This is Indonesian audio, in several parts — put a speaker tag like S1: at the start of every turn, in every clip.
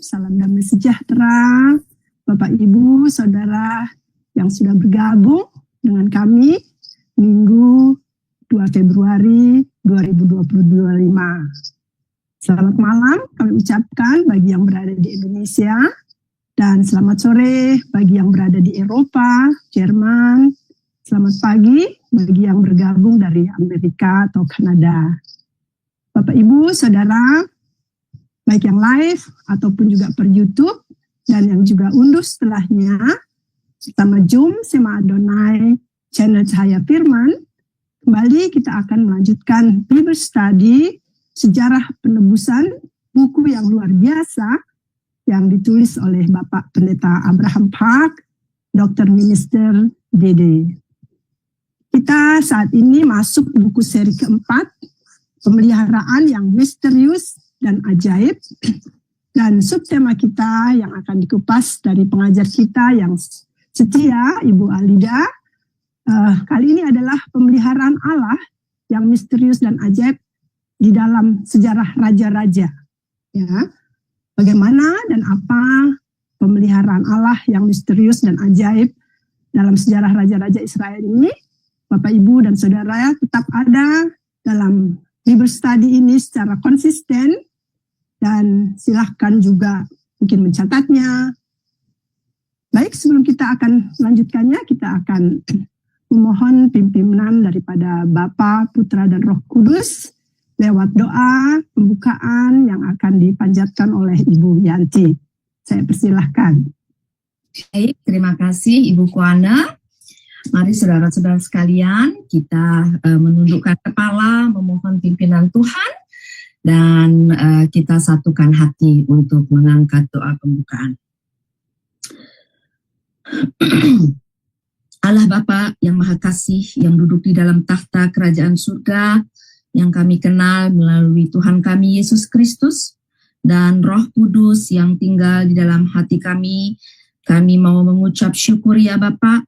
S1: salam damai sejahtera Bapak Ibu, Saudara yang sudah bergabung dengan kami Minggu 2 Februari 2025. Selamat malam kami ucapkan bagi yang berada di Indonesia dan selamat sore bagi yang berada di Eropa, Jerman. Selamat pagi bagi yang bergabung dari Amerika atau Kanada. Bapak Ibu, Saudara, baik yang live ataupun juga per YouTube dan yang juga unduh setelahnya bersama Zoom Sema Adonai channel Cahaya Firman. Kembali kita akan melanjutkan Bible Study Sejarah Penebusan, buku yang luar biasa yang ditulis oleh Bapak Pendeta Abraham Park, Dr. Minister Dede. Kita saat ini masuk buku seri keempat, Pemeliharaan yang Misterius dan Ajaib, dan subtema kita yang akan dikupas dari pengajar kita yang setia, Ibu Alida, kali ini adalah pemeliharaan Allah yang misterius dan ajaib di dalam sejarah raja-raja. Ya, bagaimana dan apa pemeliharaan Allah yang misterius dan ajaib dalam sejarah raja-raja Israel ini, Bapak Ibu dan Saudara tetap ada dalam Bible Study ini secara konsisten, dan silahkan juga mungkin mencatatnya. Baik, sebelum kita akan melanjutkannya, kita akan memohon pimpinan daripada Bapa, Putra, dan Roh Kudus lewat doa pembukaan yang akan dipanjatkan oleh Ibu Yanti. Saya persilahkan.
S2: Baik, terima kasih Ibu Kuana. Mari saudara-saudara sekalian, kita menundukkan kepala, memohon pimpinan Tuhan, dan kita satukan hati untuk mengangkat doa pembukaan. Allah Bapa yang Maha Kasih, yang duduk di dalam takhta kerajaan surga, yang kami kenal melalui Tuhan kami Yesus Kristus, dan Roh Kudus yang tinggal di dalam hati kami mau mengucap syukur ya Bapa,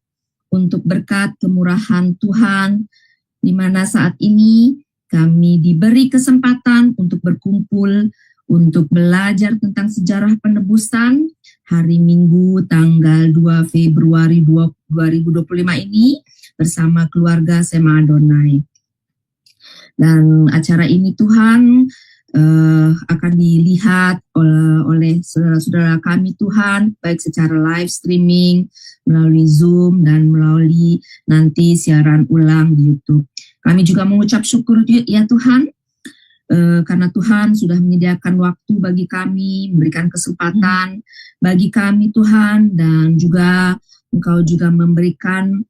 S2: untuk berkat kemurahan Tuhan, di mana saat ini kami diberi kesempatan untuk berkumpul, untuk belajar tentang sejarah penebusan hari Minggu tanggal 2 Februari 2025 ini bersama keluarga Sema Adonai. Dan acara ini Tuhan akan dilihat oleh saudara-saudara kami Tuhan, baik secara live streaming, melalui Zoom, dan melalui nanti siaran ulang di YouTube. Kami juga mengucap syukur ya Tuhan, karena Tuhan sudah menyediakan waktu bagi kami, memberikan kesempatan bagi kami Tuhan, dan juga Engkau juga memberikan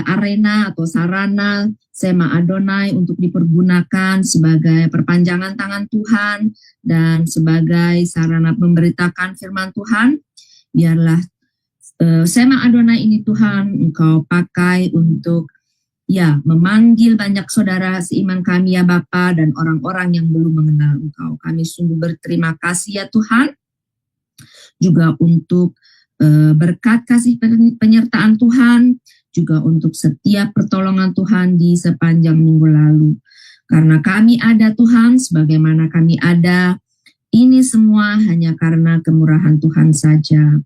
S2: arena atau sarana Sema Adonai untuk dipergunakan sebagai perpanjangan tangan Tuhan dan sebagai sarana memberitakan firman Tuhan. Biarlah Sema Adonai ini Tuhan Engkau pakai untuk memanggil banyak saudara seiman kami ya Bapa, dan orang-orang yang belum mengenal Engkau. Kami sungguh berterima kasih ya Tuhan, juga untuk berkat kasih penyertaan Tuhan, juga untuk setiap pertolongan Tuhan di sepanjang minggu lalu. Karena kami ada Tuhan, sebagaimana kami ada, ini semua hanya karena kemurahan Tuhan saja.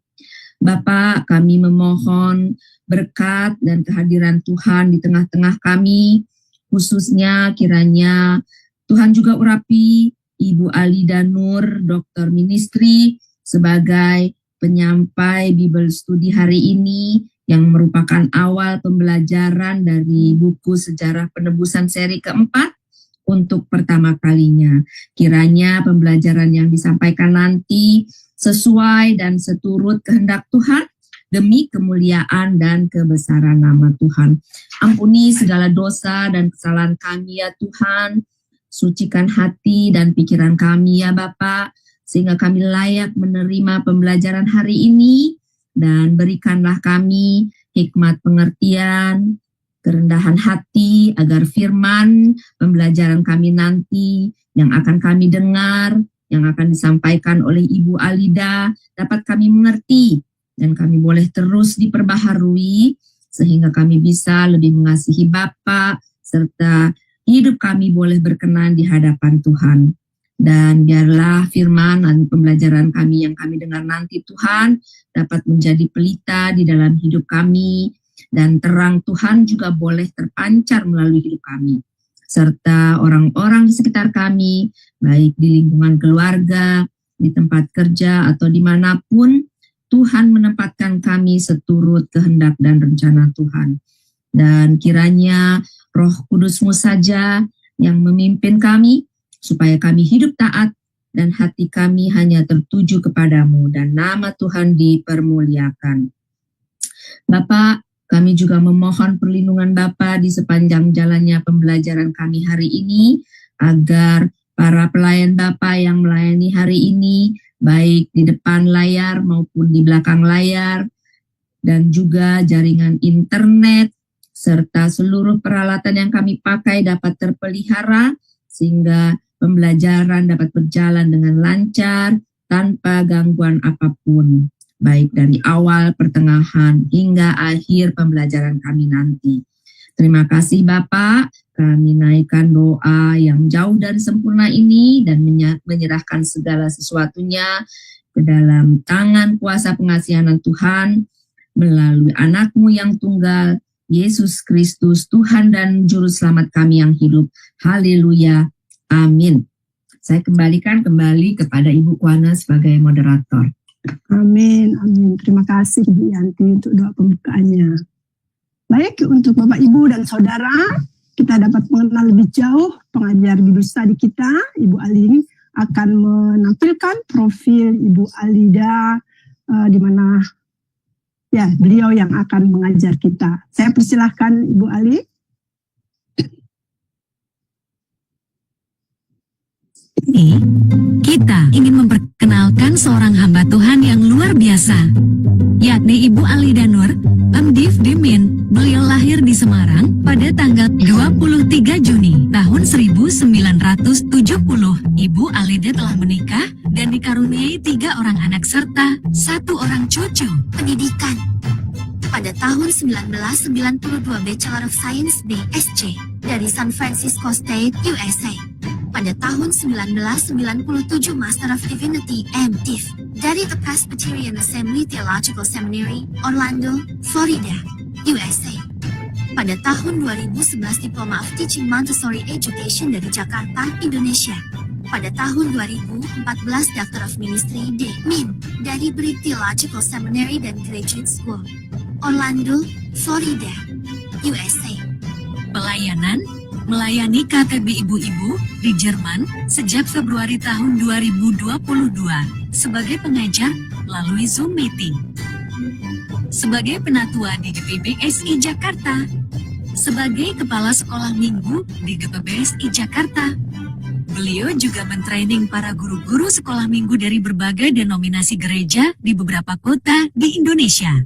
S2: Bapa, kami memohon berkat dan kehadiran Tuhan di tengah-tengah kami, khususnya kiranya Tuhan juga urapi Ibu Alida Nur, Dokter Ministry, sebagai penyampai Bible Study hari ini, yang merupakan awal pembelajaran dari buku Sejarah Penebusan seri keempat untuk pertama kalinya. Kiranya pembelajaran yang disampaikan nanti sesuai dan seturut kehendak Tuhan, demi kemuliaan dan kebesaran nama Tuhan. Ampuni segala dosa dan kesalahan kami ya Tuhan, sucikan hati dan pikiran kami ya Bapa, sehingga kami layak menerima pembelajaran hari ini, dan berikanlah kami hikmat pengertian, kerendahan hati, agar firman pembelajaran kami nanti yang akan kami dengar, yang akan disampaikan oleh Ibu Alida, dapat kami mengerti, dan kami boleh terus diperbaharui, sehingga kami bisa lebih mengasihi Bapa, serta hidup kami boleh berkenan di hadapan Tuhan. Dan biarlah firman dan pembelajaran kami yang kami dengar nanti Tuhan dapat menjadi pelita di dalam hidup kami, dan terang Tuhan juga boleh terpancar melalui hidup kami, serta orang-orang di sekitar kami, baik di lingkungan keluarga, di tempat kerja, atau dimanapun Tuhan menempatkan kami seturut kehendak dan rencana Tuhan. Dan kiranya Roh Kudus-Mu saja yang memimpin kami, supaya kami hidup taat dan hati kami hanya tertuju kepadamu, dan nama Tuhan dipermuliakan. Bapak, kami juga memohon perlindungan Bapa di sepanjang jalannya pembelajaran kami hari ini, agar para pelayan Bapa yang melayani hari ini, baik di depan layar maupun di belakang layar, dan juga jaringan internet, serta seluruh peralatan yang kami pakai dapat terpelihara, sehingga pembelajaran dapat berjalan dengan lancar, tanpa gangguan apapun, baik dari awal, pertengahan, hingga akhir pembelajaran kami nanti. Terima kasih Bapak, kami naikkan doa yang jauh dari sempurna ini dan menyerahkan segala sesuatunya ke dalam tangan kuasa pengasihanan Tuhan, melalui anakmu yang tunggal, Yesus Kristus, Tuhan dan Juru Selamat kami yang hidup. Haleluya. Amin. Saya kembalikan kembali kepada Ibu Kuana sebagai moderator.
S1: Amin, amin. Terima kasih Ibu Yanti untuk doa pembukaannya. Baik, untuk Bapak, Ibu, dan Saudara, kita dapat mengenal lebih jauh pengajar Bible Study kita. Ibu Alin akan menampilkan profil Ibu Alida, di mana ya beliau yang akan mengajar kita. Saya persilahkan Ibu Ali.
S3: Kita ingin memperkenalkan seorang hamba Tuhan yang luar biasa, yakni Ibu Alida Nur, MDiv Dimin. Beliau lahir di Semarang pada tanggal 23 Juni tahun 1970. Ibu Alida telah menikah dan dikaruniai 3 orang anak serta 1 orang cucu.
S4: Pendidikan. Pada tahun 1992 Bachelor of Science BSc dari San Francisco State, USA. Pada tahun 1997 Master of Divinity MDiv dari The Presbyterian Assembly Theological Seminary, Orlando, Florida, USA. Pada tahun 2011 Diploma of Teaching Montessori Education dari Jakarta, Indonesia. Pada tahun 2014 Doctor of Ministry D.Min dari Briggs Theological Seminary dan Graduate School, Orlando, Florida, USA.
S3: Pelayanan, melayani KTB ibu-ibu di Jerman sejak Februari tahun 2022 sebagai pengajar melalui Zoom meeting. Sebagai penatua di GPBSI Jakarta, sebagai kepala sekolah minggu di GPBSI Jakarta. Beliau juga mentraining para guru-guru sekolah minggu dari berbagai denominasi gereja di beberapa kota di Indonesia.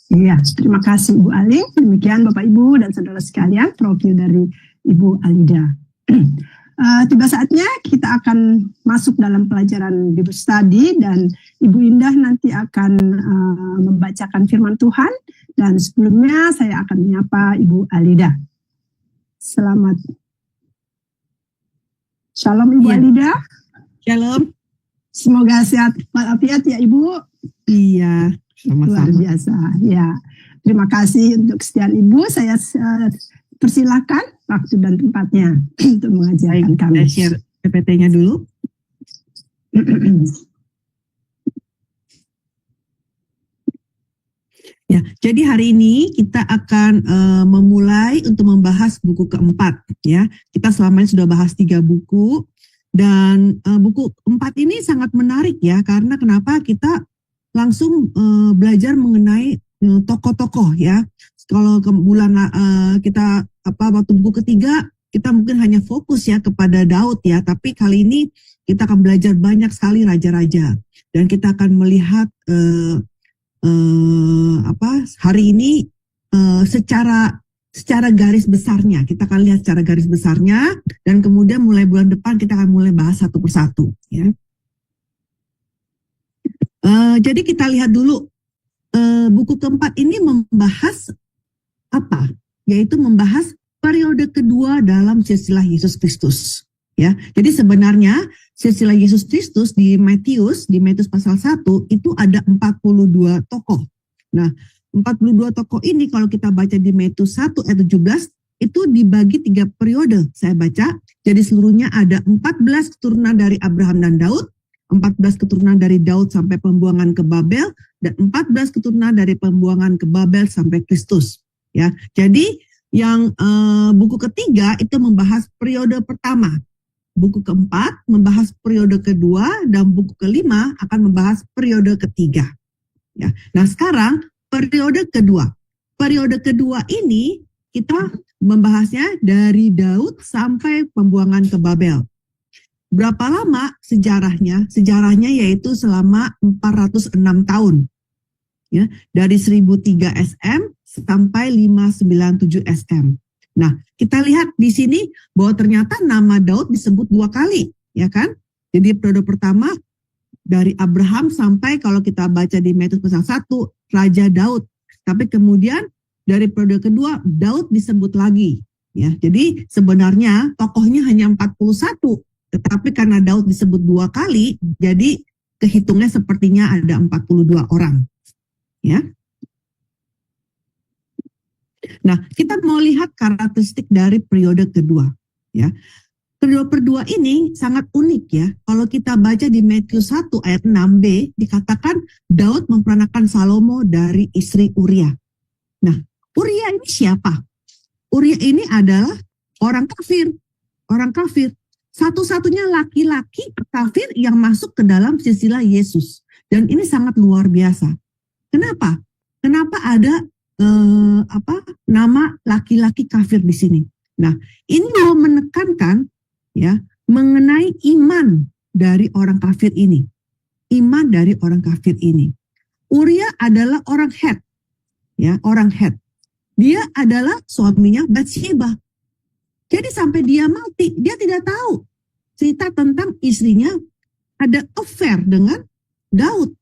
S1: Iya, terima kasih Ibu Ali. Demikian Bapak Ibu dan Saudara sekalian, profil dari Ibu Alida. Tiba saatnya kita akan masuk dalam pelajaran Bible Study, dan Ibu Indah nanti akan membacakan firman Tuhan, dan sebelumnya saya akan menyapa Ibu Alida. Selamat. Shalom Ibu Alida.
S5: Shalom.
S1: Semoga sehat walafiat ya Ibu.
S5: Iya, sama-sama.
S1: Luar biasa. Ya, terima kasih untuk kesediaan Ibu. Saya persilakan waktu dan tempatnya untuk mengajarkan kami.
S5: Saya share PPT-nya dulu. Ya, jadi hari ini kita akan memulai untuk membahas buku keempat. Ya, kita selama ini sudah bahas 3 buku, dan buku keempat ini sangat menarik ya, karena kenapa kita langsung belajar mengenai tokoh-tokoh ya. Kalau ke bulan kita waktu buku ketiga kita mungkin hanya fokus ya kepada Daud ya, tapi kali ini kita akan belajar banyak sekali raja-raja, dan kita akan melihat hari ini secara garis besarnya. Kita akan lihat secara garis besarnya, dan kemudian mulai bulan depan kita akan mulai bahas satu persatu ya. Jadi kita lihat dulu buku keempat ini membahas apa? Yaitu membahas periode kedua dalam silsilah Yesus Kristus. Ya, jadi sebenarnya silsilah Yesus Kristus di Matius pasal 1 itu ada 42 tokoh. Nah, 42 tokoh ini kalau kita baca di Matius 1 ayat 17 itu dibagi 3 periode. Saya baca, jadi seluruhnya ada 14 keturunan dari Abraham dan Daud, 14 keturunan dari Daud sampai pembuangan ke Babel, dan 14 keturunan dari pembuangan ke Babel sampai Kristus. Ya, jadi yang buku ketiga itu membahas periode pertama, buku keempat membahas periode kedua, dan buku kelima akan membahas periode ketiga. Ya, nah sekarang periode kedua. Periode kedua ini kita membahasnya dari Daud sampai pembuangan ke Babel. Berapa lama sejarahnya? Sejarahnya yaitu selama 406 tahun. Ya, dari 1003 SM sampai 597 SM. Nah, kita lihat di sini bahwa ternyata nama Daud disebut 2 kali, ya kan? Jadi periode pertama dari Abraham sampai kalau kita baca di Matius pasal 1, Raja Daud. Tapi kemudian dari periode kedua Daud disebut lagi, ya. Jadi sebenarnya tokohnya hanya 41, tetapi karena Daud disebut 2 kali, jadi kehitungnya sepertinya ada 42 orang. Ya. Nah, kita mau lihat karakteristik dari periode kedua. Ya, periode kedua ini sangat unik ya. Kalau kita baca di Matius 1 ayat 6b, dikatakan Daud memperanakan Salomo dari istri Uria. Nah, Uria ini siapa? Uria ini adalah orang kafir. Orang kafir. Satu-satunya laki-laki kafir yang masuk ke dalam silsilah Yesus. Dan ini sangat luar biasa. Kenapa? Kenapa ada nama laki-laki kafir di sini? Nah, ini mau menekankan ya mengenai iman dari orang kafir ini. Iman dari orang kafir ini. Uria adalah orang Het. Ya, orang Het. Dia adalah suaminya Batsheba. Jadi sampai dia mati, dia tidak tahu cerita tentang istrinya ada affair dengan Daud.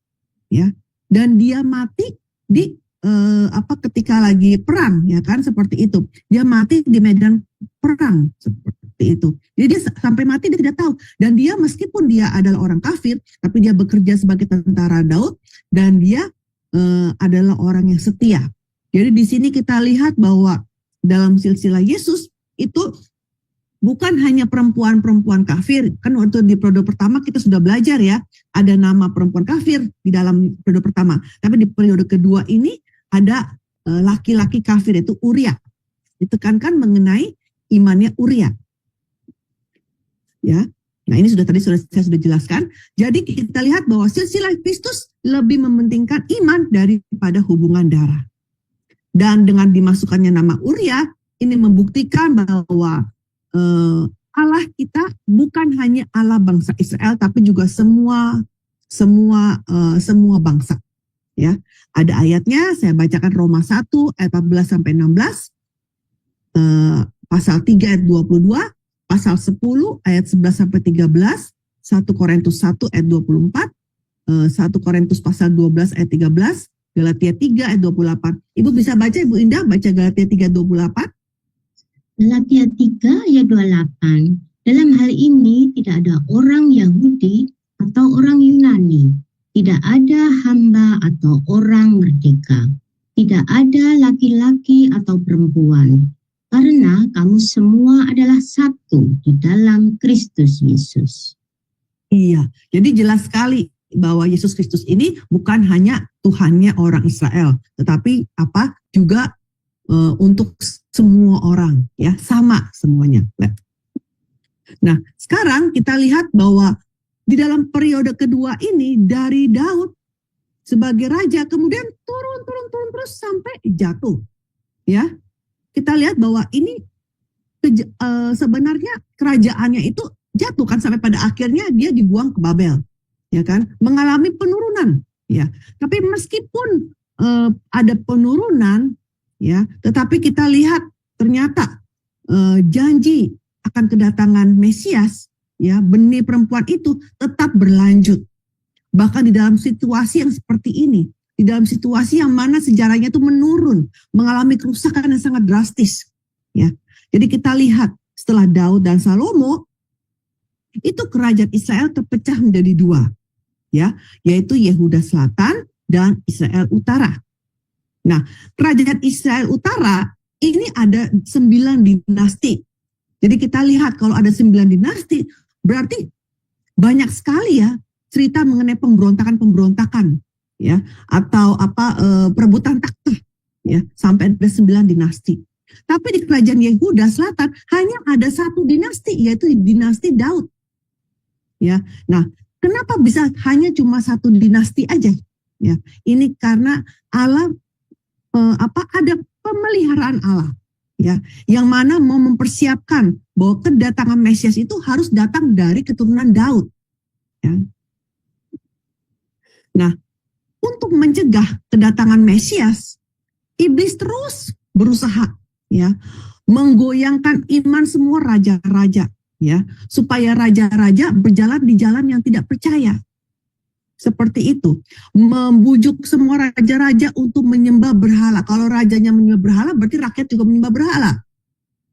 S5: Ya. Dan dia mati di ketika lagi perang, ya kan, seperti itu. Dia mati di medan perang seperti itu. Jadi dia sampai mati dia tidak tahu. Dan dia meskipun dia adalah orang kafir, tapi dia bekerja sebagai tentara Daud dan dia adalah orang yang setia. Jadi di sini kita lihat bahwa dalam silsilah Yesus itu bukan hanya perempuan-perempuan kafir. Kan waktu di periode pertama kita sudah belajar ya, ada nama perempuan kafir di dalam periode pertama. Tapi di periode kedua ini ada laki-laki kafir, itu Uria. Ditekankan mengenai imannya Uria. Ya. Nah, ini saya sudah jelaskan. Jadi kita lihat bahwa silsilah Kristus lebih mementingkan iman daripada hubungan darah. Dan dengan dimasukkannya nama Uria, ini membuktikan bahwa Allah kita bukan hanya Allah bangsa Israel, tapi juga semua bangsa. Ya, ada ayatnya, saya bacakan Roma 1 ayat 14 sampai 16, pasal 3 ayat 22, pasal 10 ayat 11 sampai 13, 1 Korintus 1 ayat 24, 1 Korintus pasal 12 ayat 13, Galatia 3 ayat 28. Ibu bisa baca, Ibu Indah, baca Galatia 3 ayat 28.
S6: Galatia 3 ayat 28. Dalam hal ini tidak ada orang Yahudi atau orang Yunani, tidak ada hamba atau orang merdeka, tidak ada laki-laki atau perempuan, karena kamu semua adalah satu di dalam Kristus Yesus.
S5: Iya, jadi jelas sekali bahwa Yesus Kristus ini bukan hanya Tuhannya orang Israel, tetapi juga untuk semua orang, ya, sama semuanya. Nah, sekarang kita lihat bahwa di dalam periode kedua ini dari Daud sebagai raja kemudian turun terus sampai jatuh. Ya. Kita lihat bahwa ini sebenarnya kerajaannya itu jatuh kan sampai pada akhirnya dia dibuang ke Babel. Ya kan? Mengalami penurunan, ya. Tapi meskipun ada penurunan, ya, tetapi kita lihat ternyata janji akan kedatangan Mesias, ya, benih perempuan itu tetap berlanjut. Bahkan di dalam situasi yang seperti ini, di dalam situasi yang mana sejarahnya itu menurun, mengalami kerusakan yang sangat drastis. Ya, jadi kita lihat setelah Daud dan Salomo, itu kerajaan Israel terpecah menjadi dua, ya, yaitu Yehuda Selatan dan Israel Utara. Nah, kerajaan Israel Utara ini ada 9 dinasti. Jadi kita lihat kalau ada 9 dinasti, berarti banyak sekali ya cerita mengenai pemberontakan-pemberontakan, ya, atau perebutan takhta, ya, sampai ada 9 dinasti. Tapi di kerajaan Yehuda Selatan hanya ada 1 dinasti, yaitu dinasti Daud. Ya, nah, kenapa bisa hanya cuma 1 dinasti aja? Ya, ini karena Allah ada pemeliharaan Allah, ya, yang mana mau mempersiapkan bahwa kedatangan Mesias itu harus datang dari keturunan Daud. Ya. Nah, untuk mencegah kedatangan Mesias, iblis terus berusaha, ya, menggoyangkan iman semua raja-raja, ya, supaya raja-raja berjalan di jalan yang tidak percaya. Seperti itu, membujuk semua raja-raja untuk menyembah berhala. Kalau rajanya menyembah berhala, berarti rakyat juga menyembah berhala.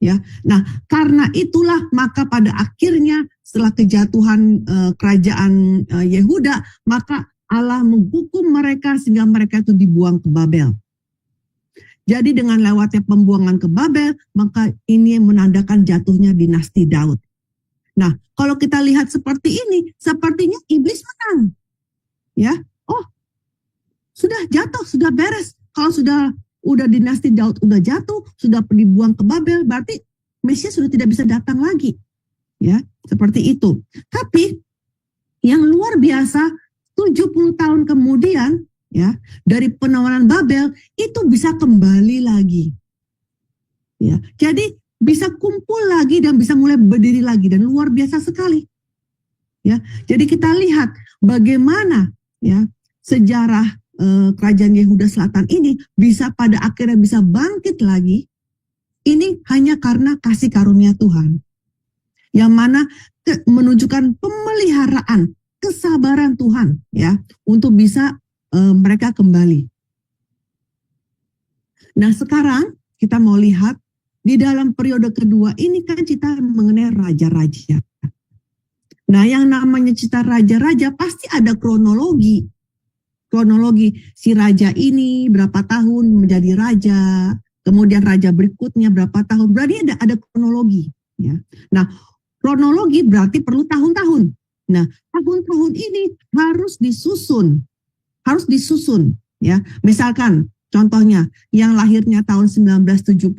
S5: Ya, nah karena itulah maka pada akhirnya setelah kejatuhan kerajaan Yehuda, maka Allah menghukum mereka sehingga mereka itu dibuang ke Babel. Jadi dengan lewatnya pembuangan ke Babel, maka ini menandakan jatuhnya dinasti Daud. Nah, kalau kita lihat seperti ini, sepertinya iblis menang. Ya, oh, sudah jatuh, sudah beres. Kalau udah dinasti Daud udah jatuh, sudah dibuang ke Babel, berarti Mesias sudah tidak bisa datang lagi. Ya, seperti itu. Tapi yang luar biasa, 70 tahun kemudian, ya, dari penawaran Babel itu bisa kembali lagi. Ya, jadi bisa kumpul lagi dan bisa mulai berdiri lagi, dan luar biasa sekali. Ya, jadi kita lihat bagaimana, ya, sejarah kerajaan Yehuda Selatan ini bisa pada akhirnya bisa bangkit lagi. Ini hanya karena kasih karunia Tuhan, yang mana menunjukkan pemeliharaan, kesabaran Tuhan, ya, untuk bisa mereka kembali. Nah, sekarang kita mau lihat di dalam periode kedua ini kan kita mengenai raja-raja. Nah, yang namanya cerita raja-raja pasti ada kronologi. Kronologi si raja ini berapa tahun menjadi raja, kemudian raja berikutnya berapa tahun. Berarti ada kronologi. Ya. Nah, kronologi berarti perlu tahun-tahun. Nah, tahun-tahun ini harus disusun. Ya. Misalkan contohnya yang lahirnya tahun 1970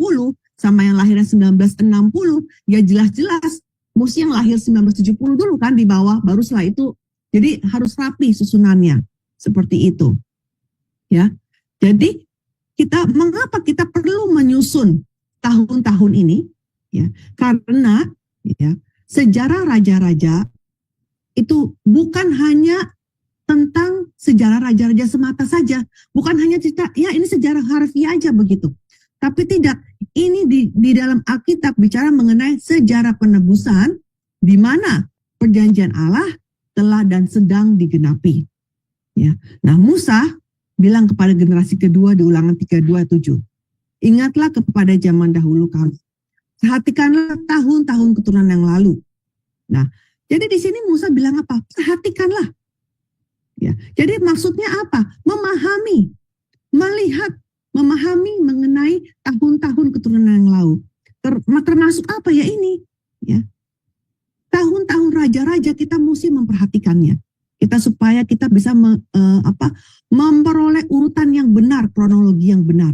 S5: sama yang lahirnya 1960, ya jelas-jelas mesti yang lahir 1970 dulu kan di bawah, baru setelah itu, jadi harus rapi susunannya, seperti itu. Ya, jadi mengapa kita perlu menyusun tahun-tahun ini? Ya, karena ya sejarah raja-raja itu bukan hanya tentang sejarah raja-raja semata saja, bukan hanya cerita, ya ini sejarah harfiah aja begitu. Tapi tidak, ini di dalam Alkitab bicara mengenai sejarah penebusan di mana perjanjian Allah telah dan sedang digenapi. Ya. Nah, Musa bilang kepada generasi kedua di Ulangan 3:27, ingatlah kepada zaman dahulu kamu, perhatikanlah tahun-tahun keturunan yang lalu. Nah, jadi di sini Musa bilang apa? Perhatikanlah. Ya. Jadi maksudnya apa? Memahami, melihat, memahami mengenai tahun-tahun keturunan yang lalu. Termasuk apa ya ini? Ya. Tahun-tahun raja-raja kita mesti memperhatikannya. Kita supaya kita bisa memperoleh urutan yang benar, kronologi yang benar.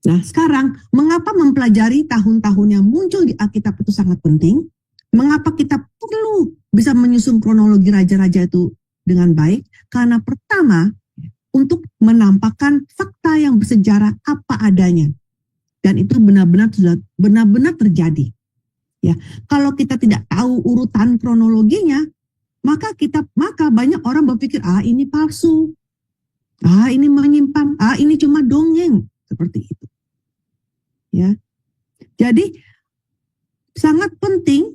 S5: Nah, sekarang mengapa mempelajari tahun-tahun yang muncul di Alkitab itu sangat penting? Mengapa kita perlu bisa menyusun kronologi raja-raja itu dengan baik? Karena pertama, untuk menampakkan fakta yang bersejarah apa adanya, dan itu benar-benar terjadi. Ya, kalau kita tidak tahu urutan kronologinya, maka banyak orang berpikir ini palsu, ini menyimpang, ini cuma dongeng, seperti itu. Ya, jadi sangat penting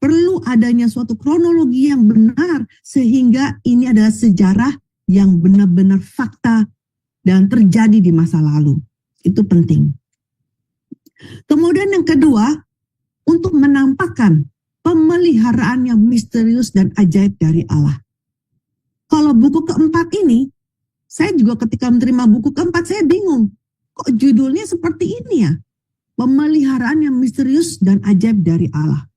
S5: Perlu adanya suatu kronologi yang benar sehingga ini adalah sejarah yang benar-benar fakta dan terjadi di masa lalu. Itu penting. Kemudian yang kedua, untuk menampakkan pemeliharaan yang misterius dan ajaib dari Allah. Kalau buku keempat ini, saya juga ketika menerima buku keempat, saya bingung. Kok judulnya seperti ini ya? Pemeliharaan yang misterius dan ajaib dari Allah.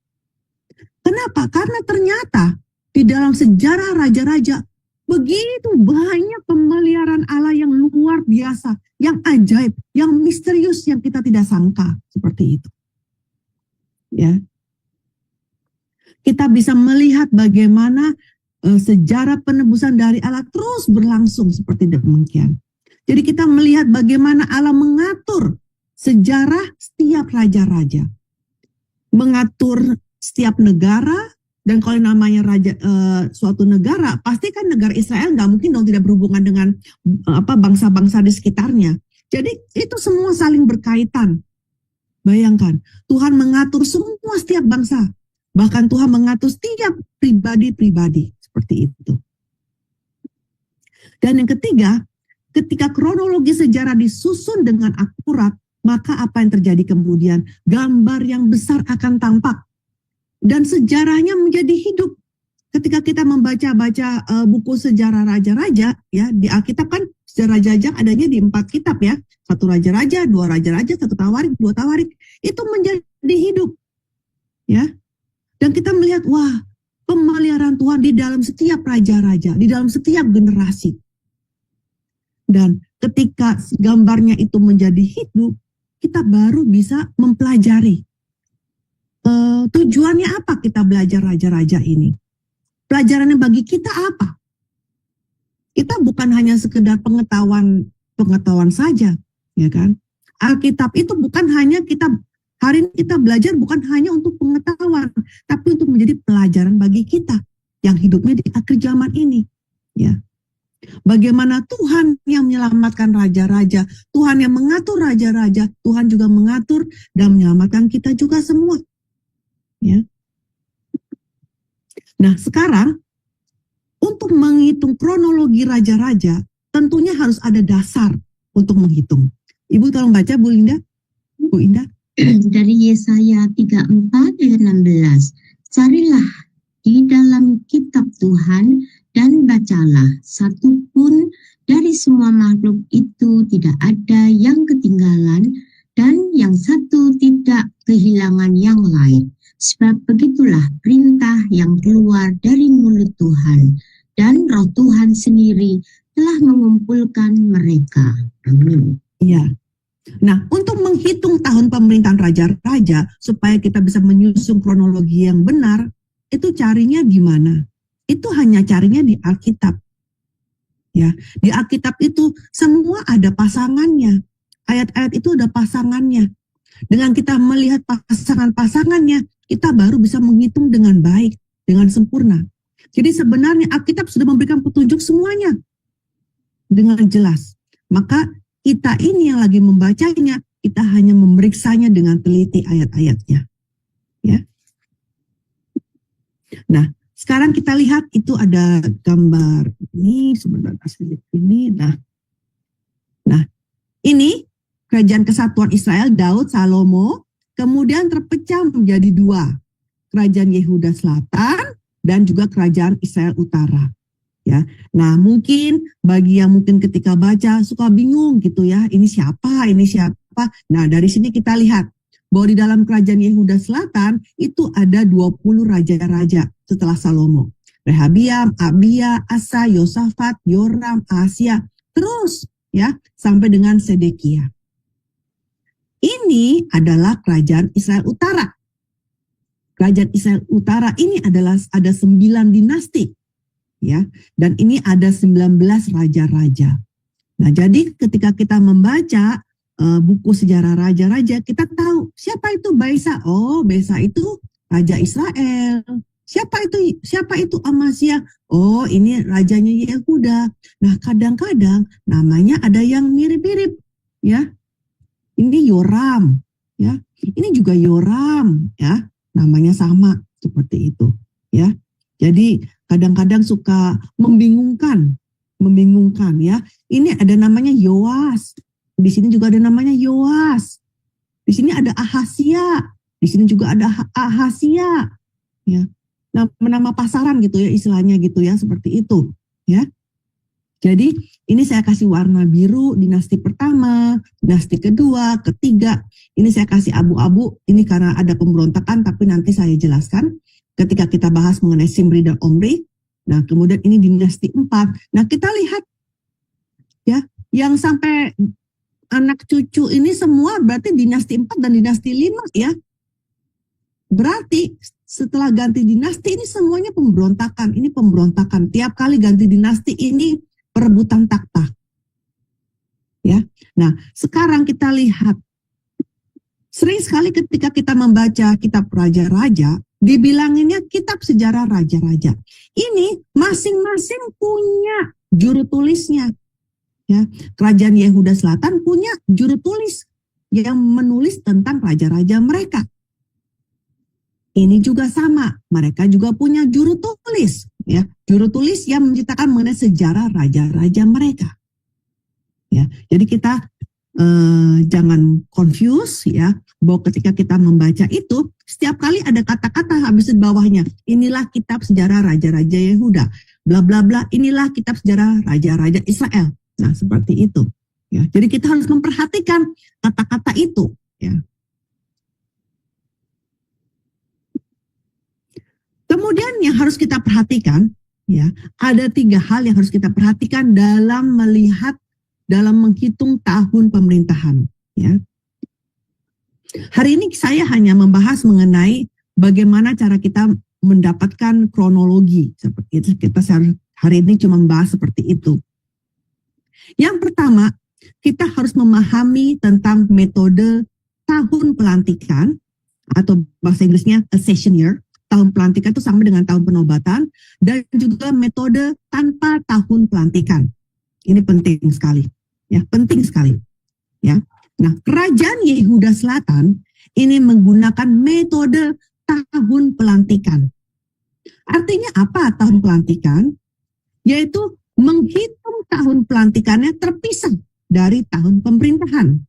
S5: Kenapa? Karena ternyata di dalam sejarah raja-raja, begitu banyak pemeliharaan Allah yang luar biasa, yang ajaib, yang misterius, yang kita tidak sangka. Seperti itu. Ya. Kita bisa melihat bagaimana sejarah penebusan dari Allah terus berlangsung seperti demikian. Jadi kita melihat bagaimana Allah mengatur sejarah setiap raja-raja. Mengatur setiap negara, dan kalau namanya raja suatu negara, pasti kan negara Israel nggak mungkin dong tidak berhubungan dengan bangsa-bangsa di sekitarnya. Jadi itu semua saling berkaitan. Bayangkan, Tuhan mengatur semua setiap bangsa. Bahkan Tuhan mengatur setiap pribadi-pribadi. Seperti itu. Dan yang ketiga, ketika kronologi sejarah disusun dengan akurat, maka apa yang terjadi kemudian? Gambar yang besar akan tampak. Dan sejarahnya menjadi hidup. Ketika kita membaca-baca buku sejarah raja-raja, ya di Alkitab kan sejarah raja adanya di 4 kitab ya. 1 raja-raja, 2 raja-raja, 1 tawarik, 2 tawarik. Itu menjadi hidup. Ya. Dan kita melihat, wah, pemeliharaan Tuhan di dalam setiap raja-raja, di dalam setiap generasi. Dan ketika gambarnya itu menjadi hidup, kita baru bisa mempelajari. Tujuannya apa kita belajar raja-raja ini? Pelajarannya bagi kita apa? Kita bukan hanya sekedar pengetahuan saja, ya kan? Alkitab itu bukan hanya hari ini kita belajar bukan hanya untuk pengetahuan, tapi untuk menjadi pelajaran bagi kita yang hidupnya di akhir zaman ini. Ya, bagaimana Tuhan yang menyelamatkan raja-raja, Tuhan yang mengatur raja-raja, Tuhan juga mengatur dan menyelamatkan kita juga semua. Ya. Nah, sekarang untuk menghitung kronologi raja-raja, tentunya harus ada dasar untuk menghitung. Ibu tolong baca, Bu Linda. Bu Indah.
S6: Dari Yesaya 34 ayat 16. Carilah di dalam kitab Tuhan dan bacalah, satupun dari semua makhluk itu tidak ada yang ketinggalan dan yang satu tidak kehilangan yang lain. Sebab begitulah perintah yang keluar dari mulut Tuhan, dan Roh Tuhan sendiri telah mengumpulkan mereka. Amin.
S5: Iya. Nah, untuk menghitung tahun pemerintahan raja-raja supaya kita bisa menyusun kronologi yang benar, itu carinya di mana? Itu hanya carinya di Alkitab. Ya, di Alkitab itu semua ada pasangannya. Ayat-ayat itu ada pasangannya. Dengan kita melihat pasangan-pasangannya, kita baru bisa menghitung dengan baik, dengan sempurna. Jadi sebenarnya Alkitab sudah memberikan petunjuk semuanya dengan jelas. Maka kita ini yang lagi membacanya, kita hanya memeriksanya dengan teliti ayat-ayatnya. Ya. Nah, sekarang kita lihat itu ada gambar ini, sebentar ini. Nah, ini Kerajaan Kesatuan Israel, Daud, Salomo, kemudian terpecah menjadi 2. Kerajaan Yehuda Selatan dan juga Kerajaan Israel Utara. Ya, nah mungkin bagi yang mungkin ketika baca suka bingung gitu ya, ini siapa? Nah dari sini kita lihat bahwa di dalam Kerajaan Yehuda Selatan itu ada 20 raja-raja setelah Salomo. Rehabiam, Abia, Asa, Yosafat, Yoram, Ahasia, terus ya sampai dengan Sedekia. Ini adalah Kerajaan Israel Utara. Kerajaan Israel Utara ini adalah ada 9 dinasti. Ya, dan ini ada 19 raja-raja. Nah, jadi ketika kita membaca buku sejarah raja-raja, kita tahu siapa itu Baisa. Oh, Baisa itu raja Israel. Siapa itu Amasya? Oh, ini rajanya Yehuda. Nah, kadang-kadang namanya ada yang mirip-mirip, ya. Ini Yoram, ya. Ini juga Yoram, ya. Namanya sama seperti itu, ya. Jadi kadang-kadang suka membingungkan ya. Ini ada namanya Yoas, di sini juga ada namanya Yoas, di sini ada Ahasia, di sini juga ada Ahasia, ya. Nama pasaran gitu ya istilahnya gitu ya, seperti itu, ya. Jadi ini saya kasih warna biru dinasti pertama, dinasti kedua, ketiga. Ini saya kasih abu-abu, ini karena ada pemberontakan, tapi nanti saya jelaskan ketika kita bahas mengenai Simri dan Omri. Nah, kemudian ini dinasti 4. Nah, kita lihat ya, yang sampai anak cucu ini semua berarti dinasti 4 dan dinasti 5 ya. Berarti setelah ganti dinasti ini semuanya pemberontakan. Ini pemberontakan. Tiap kali ganti dinasti ini perebutan takhta. Ya. Nah, sekarang kita lihat sering sekali ketika kita membaca kitab raja-raja, dibilanginnya kitab sejarah raja-raja. Ini masing-masing punya juru tulisnya. Ya, Kerajaan Yehuda Selatan punya juru tulis yang menulis tentang raja-raja mereka. Ini juga sama, mereka juga punya juru tulis, ya, juru tulis yang menceritakan mengenai sejarah raja-raja mereka. Ya, jadi kita jangan confuse ya, bahwa ketika kita membaca itu setiap kali ada kata-kata habis di bawahnya. Inilah kitab sejarah raja-raja Yehuda, bla bla bla. Inilah kitab sejarah raja-raja Israel. Nah, seperti itu. Ya, jadi kita harus memperhatikan kata-kata itu. Ya. Kemudian yang harus kita perhatikan, ya, ada 3 hal yang harus kita perhatikan dalam menghitung tahun pemerintahan. Ya. Hari ini saya hanya membahas mengenai bagaimana cara kita mendapatkan kronologi seperti itu. Kita hari ini cuma membahas seperti itu. Yang pertama, kita harus memahami tentang metode tahun pelantikan atau bahasa Inggrisnya accession year. Tahun pelantikan itu sama dengan tahun penobatan, dan juga metode tanpa tahun pelantikan. Ini penting sekali, ya, penting sekali, ya. Nah, Kerajaan Yehuda Selatan ini menggunakan metode tahun pelantikan. Artinya apa tahun pelantikan? Yaitu menghitung tahun pelantikannya terpisah dari tahun pemerintahan.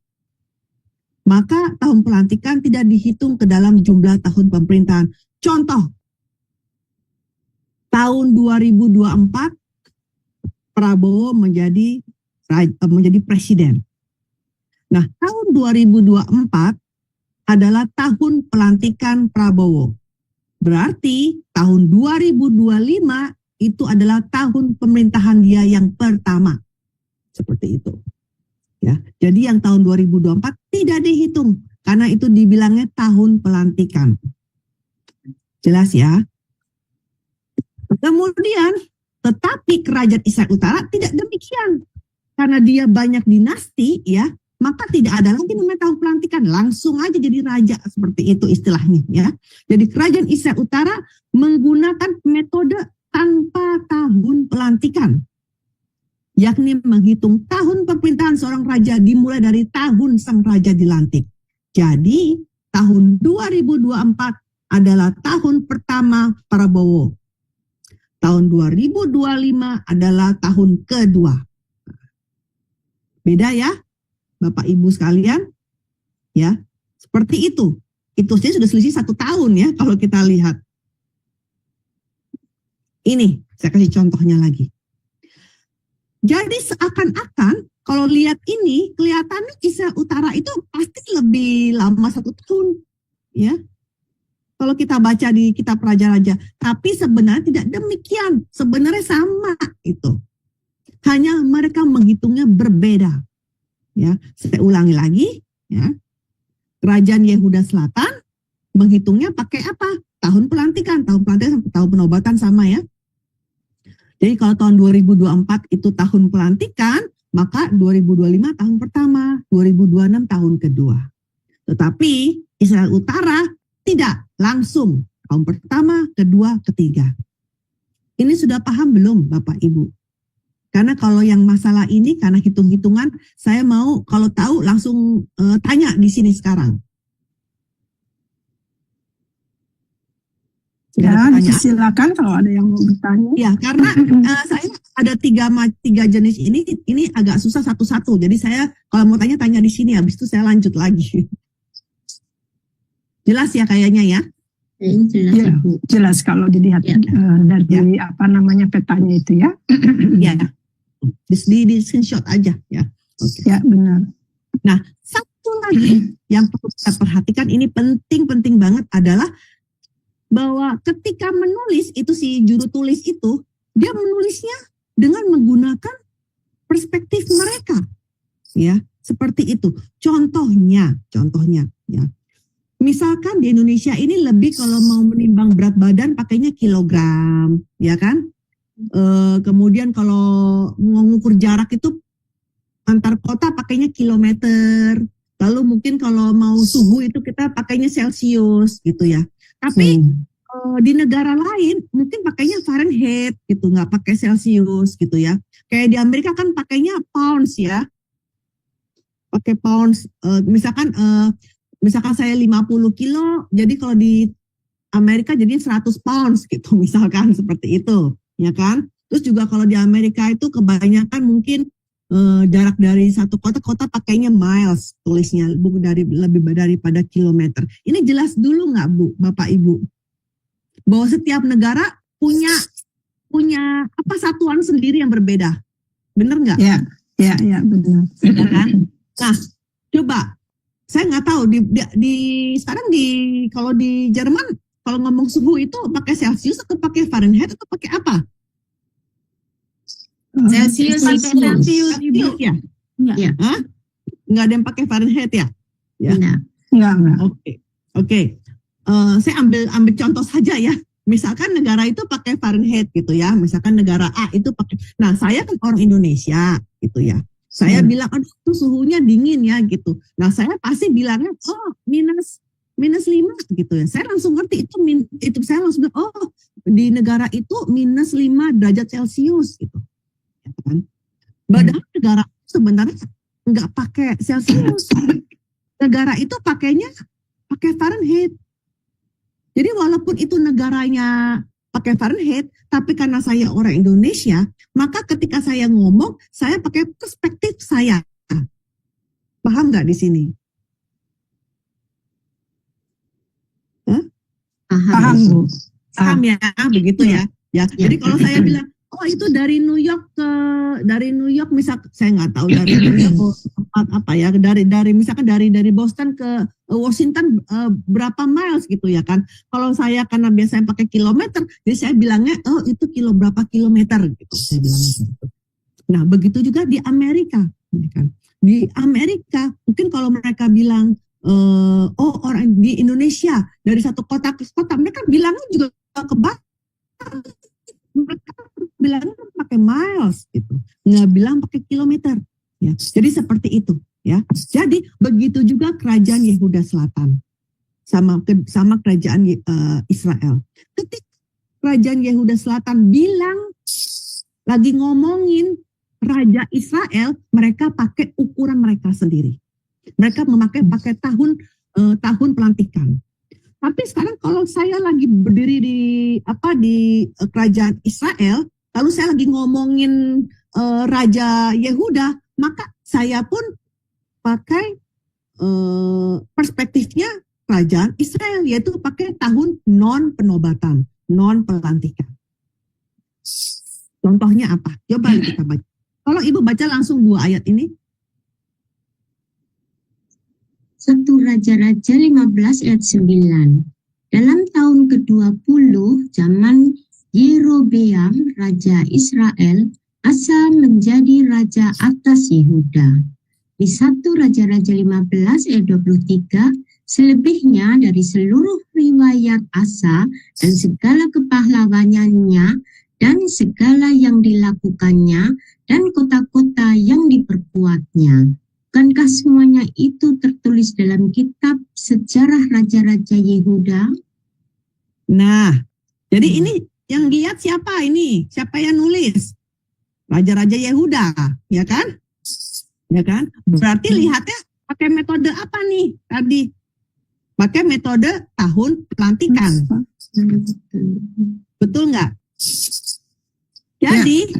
S5: Maka tahun pelantikan tidak dihitung ke dalam jumlah tahun pemerintahan. Contoh, tahun 2024 Prabowo menjadi presiden. Nah, tahun 2024 adalah tahun pelantikan Prabowo. Berarti tahun 2025 itu adalah tahun pemerintahan dia yang pertama. Seperti itu. Ya, jadi yang tahun 2024 tidak dihitung karena itu dibilangnya tahun pelantikan. Jelas ya. Kemudian, tetapi Kerajaan Israel Utara tidak demikian. Karena dia banyak dinasti ya, maka tidak ada lagi namanya tahun pelantikan. Langsung aja jadi raja, seperti itu istilahnya ya. Jadi Kerajaan Israel Utara menggunakan metode tanpa tahun pelantikan. Yakni menghitung tahun pemerintahan seorang raja dimulai dari tahun sang raja dilantik. Jadi tahun 2024 adalah tahun pertama Prabowo. Tahun 2025 adalah tahun kedua. Beda ya, Bapak Ibu sekalian? Ya, seperti itu. Itu saja sudah selisih 1 tahun ya kalau kita lihat. Ini, saya kasih contohnya lagi. Jadi seakan-akan kalau lihat ini, kelihatannya Israel Utara itu pasti lebih lama 1 tahun. Ya. Kalau kita baca di kitab raja-raja, tapi sebenarnya tidak demikian. Sebenarnya sama itu. Hanya mereka menghitungnya berbeda. Ya, saya ulangi lagi, ya. Kerajaan Yehuda Selatan menghitungnya pakai apa? Tahun pelantikan sampai tahun penobatan sama ya. Jadi kalau tahun 2024 itu tahun pelantikan, maka 2025 tahun pertama, 2026 tahun kedua. Tetapi Israel Utara tidak langsung tahun pertama, kedua, ketiga. Ini sudah paham belum Bapak Ibu? Karena kalau yang masalah ini karena hitung-hitungan, saya mau kalau tahu langsung tanya di sini sekarang.
S1: Ya,
S5: Ada pertanyaan?
S1: silakan kalau ada yang mau bertanya.
S5: Ya, karena saya ada tiga jenis ini agak susah satu-satu. Jadi saya kalau mau tanya di sini, habis itu saya lanjut lagi. Jelas ya kayaknya ya?
S6: Jelas,
S1: Ya,
S6: Ibu.
S1: jelas kalau dilihat
S6: Ya.
S1: dari apa namanya petanya itu ya.
S5: Ya. Di screenshot aja ya. Oke.
S1: Ya, benar.
S5: Nah, satu lagi yang perlu kita perhatikan ini penting banget adalah bahwa ketika menulis itu si juru tulis itu dia menulisnya dengan menggunakan perspektif mereka, ya seperti itu. Contohnya ya. Misalkan di Indonesia ini lebih kalau mau menimbang berat badan pakainya kilogram, ya kan? Kemudian kalau mengukur jarak itu antar kota pakainya kilometer. Lalu mungkin kalau mau suhu itu kita pakainya Celsius gitu ya. Tapi di negara lain mungkin pakainya Fahrenheit gitu, nggak pakai Celsius gitu ya. Kayak di Amerika kan pakainya pounds ya. Pakai pounds. Misalkan saya 50 kilo, jadi kalau di Amerika jadi 100 pounds gitu misalkan seperti itu, ya kan? Terus juga kalau di Amerika itu kebanyakan mungkin jarak dari satu kota pakainya miles tulisnya, lebih daripada kilometer. Ini jelas dulu nggak Bu, Bapak Ibu? Bahwa setiap negara punya apa satuan sendiri yang berbeda, bener nggak?
S1: Ya, benar.
S5: Ya kan? Nah, coba saya nggak tahu sekarang kalau di Jerman kalau ngomong suhu itu pakai Celsius atau pakai Fahrenheit atau pakai apa?
S2: Celsius,
S5: Celsius ya?
S6: Ya.
S5: Hah? Nggak ada yang pakai Fahrenheit ya? Ya.
S6: Enggak.
S5: Oke. Saya ambil contoh saja ya. Misalkan negara itu pakai Fahrenheit gitu ya. Misalkan negara A itu pakai. Nah, saya kan orang Indonesia gitu ya. Saya bilang, aduh itu suhunya dingin ya gitu. Nah, saya pasti bilangnya, minus 5 gitu ya. Saya langsung ngerti itu saya langsung bilang, di negara itu minus 5 derajat Celcius gitu. Ya kan? Padahal negara sebenarnya nggak pakai Celsius. Negara itu pakai Fahrenheit. Jadi walaupun itu negaranya pakai Fahrenheit, tapi karena saya orang Indonesia, maka ketika saya ngomong, saya pakai perspektif saya. Paham nggak di sini?
S1: Paham Bu.
S5: Paham ya, begitu ya. Jadi kalau saya bilang, itu dari New York misal saya nggak tahu dari New York tempat apa ya, misalkan dari Boston ke Washington berapa miles gitu ya kan. Kalau saya karena biasanya pakai kilometer, jadi saya bilangnya itu berapa kilometer gitu saya bilangnya gitu. Nah, begitu juga di Amerika kan. Di Amerika mungkin kalau mereka bilang orang di Indonesia dari satu kota ke kota, mereka bilangnya juga mereka bilangnya pakai miles gitu, nggak bilang pakai kilometer ya. Jadi seperti itu ya. Jadi begitu juga kerajaan Yehuda Selatan sama kerajaan Israel. Ketika kerajaan Yehuda Selatan bilang lagi ngomongin Raja Israel, mereka pakai ukuran mereka sendiri. Mereka pakai tahun pelantikan. Tapi sekarang kalau saya lagi berdiri di kerajaan Israel, lalu saya lagi ngomongin Raja Yehuda, maka saya pun pakai perspektifnya kerajaan Israel, yaitu pakai tahun non penobatan, non pelantikan. Contohnya apa? Coba kita baca. Kalau Ibu baca langsung 2 ayat ini.
S6: 1 Raja-Raja 15 ayat 9. Dalam tahun ke-20 zaman Yerobeam Raja Israel, Asa menjadi raja atas Yehuda. Di 1 Raja-Raja 15 ayat 23, selebihnya dari seluruh riwayat Asa dan segala kepahlawanannya dan segala yang dilakukannya dan kota-kota yang diperkuatnya. Bukankah semuanya itu tertulis dalam kitab sejarah Raja-Raja Yehuda?
S5: Nah, jadi ini yang lihat siapa ini? Siapa yang nulis? Raja-Raja Yehuda, ya kan? Ya kan? Berarti lihatnya pakai metode apa nih tadi? Pakai metode tahun pelantikan. Betul nggak? Jadi,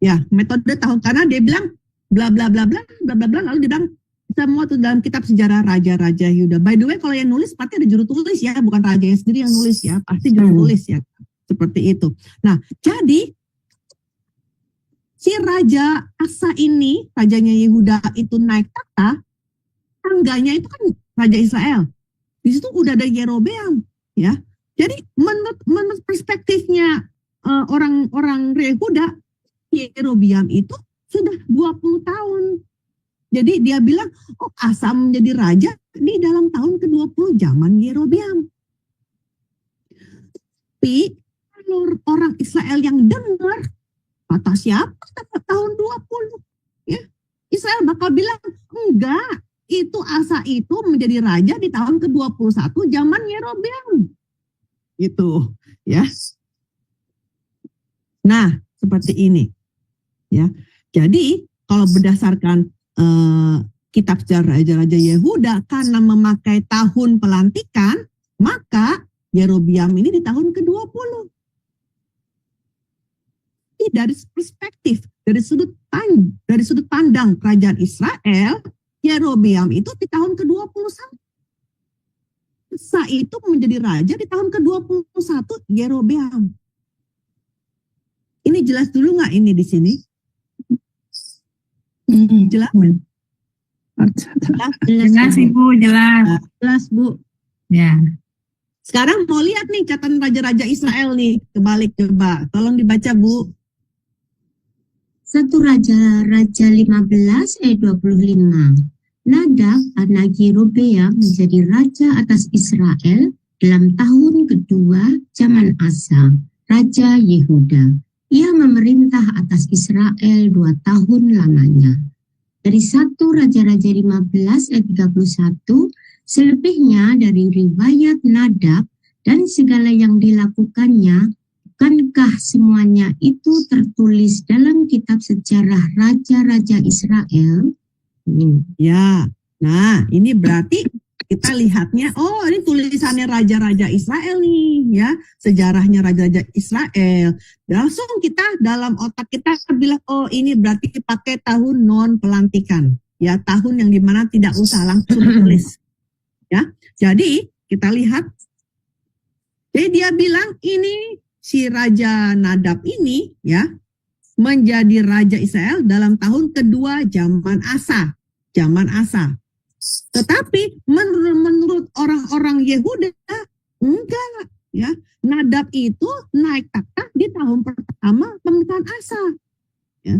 S5: ya metode tahun, karena dia bilang bla bla bla bla bla bla bla, lalu dia bilang semua itu dalam kitab sejarah Raja-Raja Yehuda. By the way, kalau yang nulis pasti ada juru tulis ya, bukan rajanya sendiri yang nulis ya, pasti juru tulis ya, seperti itu. Nah, jadi si Raja Asa ini, rajanya Yehuda itu naik tahta, tangganya itu kan Raja Israel. Di situ udah ada Yerobeam, ya. Jadi menurut perspektifnya orang-orang Yehuda, Yerobeam itu sudah 20 tahun. Jadi dia bilang, oh Asa menjadi raja di dalam tahun ke-20 zaman Yerobeam. Tapi kalau orang Israel yang dengar, kata siapa tahun 20? Ya, Israel bakal bilang, enggak, itu Asa itu menjadi raja di tahun ke-21 zaman Yerobeam. Gitu, ya. Nah, seperti ini. Ya. Jadi, kalau berdasarkan kitab sejarah Raja-Raja Yehuda, karena memakai tahun pelantikan, maka Yerobeam ini di tahun ke-20. Dari perspektif, dari sudut pandang kerajaan Israel, Yerobeam itu di tahun ke-21. Asa itu menjadi raja di tahun ke-21 Yerobeam. Ini jelas dulu nggak ini di sini? Jelas?
S7: Jelas Ibu, jelas.
S6: Jelas Bu.
S7: Ya.
S5: Sekarang mau lihat nih catatan raja-raja Israel nih, kebalik coba. Tolong dibaca Bu.
S6: 1 Raja 15 ayat 25. Nadab anak Yerobeam menjadi raja atas Israel dalam tahun kedua zaman Asa, Raja Yehuda. Ia memerintah atas Israel 2 tahun lamanya. Dari 1 Raja-Raja 15 ayat 31, selebihnya dari riwayat Nadab dan segala yang dilakukannya, bukankah semuanya itu tertulis dalam kitab sejarah Raja-Raja Israel?
S5: Ya, nah ini berarti kita lihatnya, oh ini tulisannya Raja-Raja Israel nih, ya, sejarahnya Raja-Raja Israel. Langsung kita dalam otak kita bilang, oh ini berarti pakai tahun non pelantikan, ya, tahun yang dimana tidak usah langsung tulis, ya. Jadi kita lihat, jadi dia bilang ini si Raja Nadab ini, ya, menjadi Raja Israel dalam tahun kedua zaman Asa. Tetapi menurut orang-orang Yehuda, enggak, ya. Nadab itu naik tahta di tahun pertama pemerintahan Asa. Ya.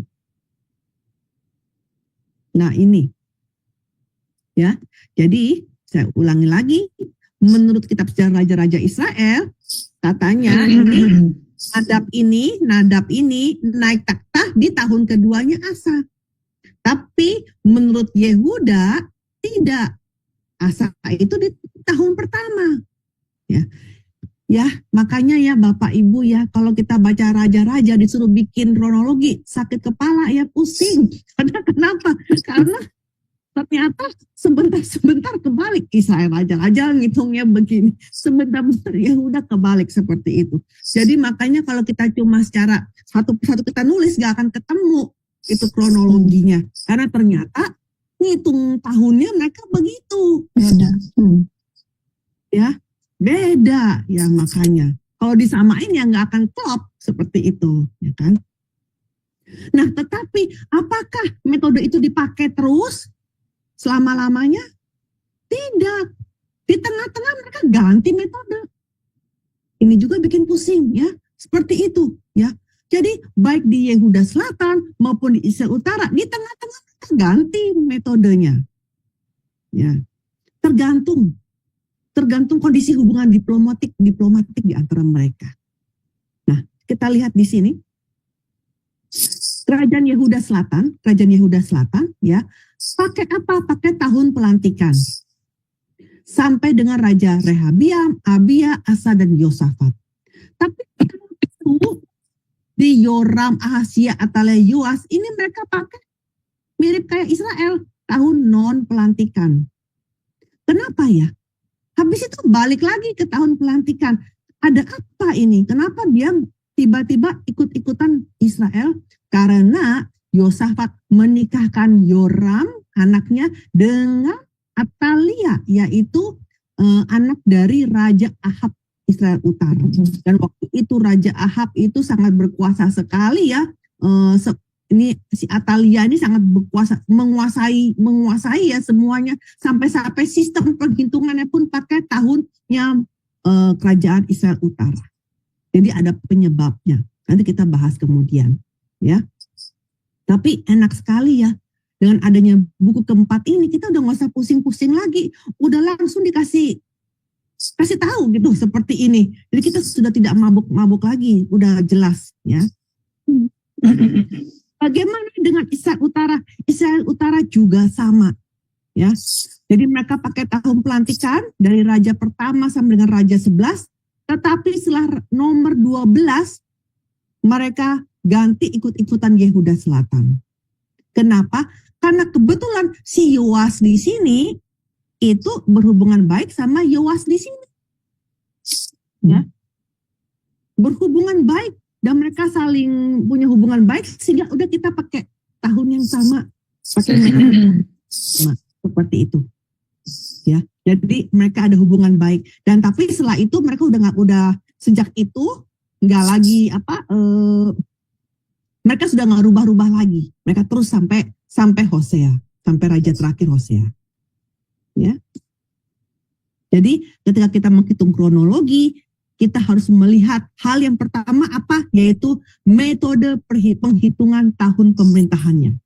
S5: Nah ini, ya. Jadi saya ulangi lagi, menurut kitab sejarah Raja-Raja Israel, katanya ini Nadab ini naik tahta di tahun keduanya Asa. Tapi menurut Yehuda tidak. Asa itu di tahun pertama. Ya. Ya, makanya ya Bapak Ibu ya, kalau kita baca raja-raja disuruh bikin kronologi, sakit kepala ya, pusing. Karena kenapa? Karena ternyata sebentar-sebentar kebalik. Israel raja-raja ngitungnya begini. Sebentar-bentar Yehuda kebalik seperti itu. Jadi makanya kalau kita cuma secara satu-satu kita nulis gak akan ketemu itu kronologinya, karena ternyata ngitung tahunnya mereka begitu beda, ya beda ya, makanya kalau disamain ya nggak akan klop seperti itu, ya kan. Nah tetapi apakah metode itu dipakai terus selama-lamanya? Tidak, di tengah-tengah mereka ganti metode. Ini juga bikin pusing ya, seperti itu ya. Jadi baik di Yehuda Selatan maupun di Israel Utara, di tengah-tengah ganti metodenya. Ya, tergantung kondisi hubungan diplomatik di antara mereka. Nah, kita lihat di sini. Kerajaan Yehuda Selatan ya, pakai apa? Pakai tahun pelantikan. Sampai dengan Raja Rehabiam, Abia, Asa dan Yosafat. Tapi itu di Yoram, Ahazia, Atalia, Yoas, ini mereka pakai mirip kayak Israel, tahun non pelantikan. Kenapa ya? Habis itu balik lagi ke tahun pelantikan. ada apa ini? Kenapa dia tiba-tiba ikut-ikutan Israel? Karena Yosafat menikahkan Yoram, anaknya, dengan Atalia, yaitu anak dari Raja Ahab Israel Utara. Dan waktu itu Raja Ahab itu sangat berkuasa sekali ya. Ini si Atalia ini sangat berkuasa, menguasai ya semuanya, sampai sistem perhitungannya pun pakai tahunnya kerajaan Israel Utara. Jadi ada penyebabnya. Nanti kita bahas kemudian, ya. Tapi enak sekali ya, dengan adanya buku keempat ini kita udah nggak usah pusing-pusing lagi, udah langsung kasih tahu gitu seperti ini. Jadi kita sudah tidak mabuk-mabuk lagi, udah jelas ya. Bagaimana dengan Israel Utara? Israel Utara juga sama ya. Jadi mereka pakai tahun pelantikan dari raja pertama sampai dengan raja 11, tetapi setelah nomor 12 mereka ganti ikut-ikutan Yehuda Selatan. Kenapa? Karena kebetulan si Yoas di sini itu berhubungan baik sama Yoas di sini. Ya. Berhubungan baik dan mereka saling punya hubungan baik sehingga udah kita pakai tahun yang sama, pakai sama, seperti itu. Ya. Jadi mereka ada hubungan baik dan tapi setelah itu mereka udah sejak itu nggak lagi mereka sudah nggak rubah-rubah lagi. Mereka terus sampai Hosea, sampai raja terakhir Hosea. Ya. Jadi ketika kita menghitung kronologi, kita harus melihat hal yang pertama apa, yaitu metode penghitungan tahun pemerintahannya.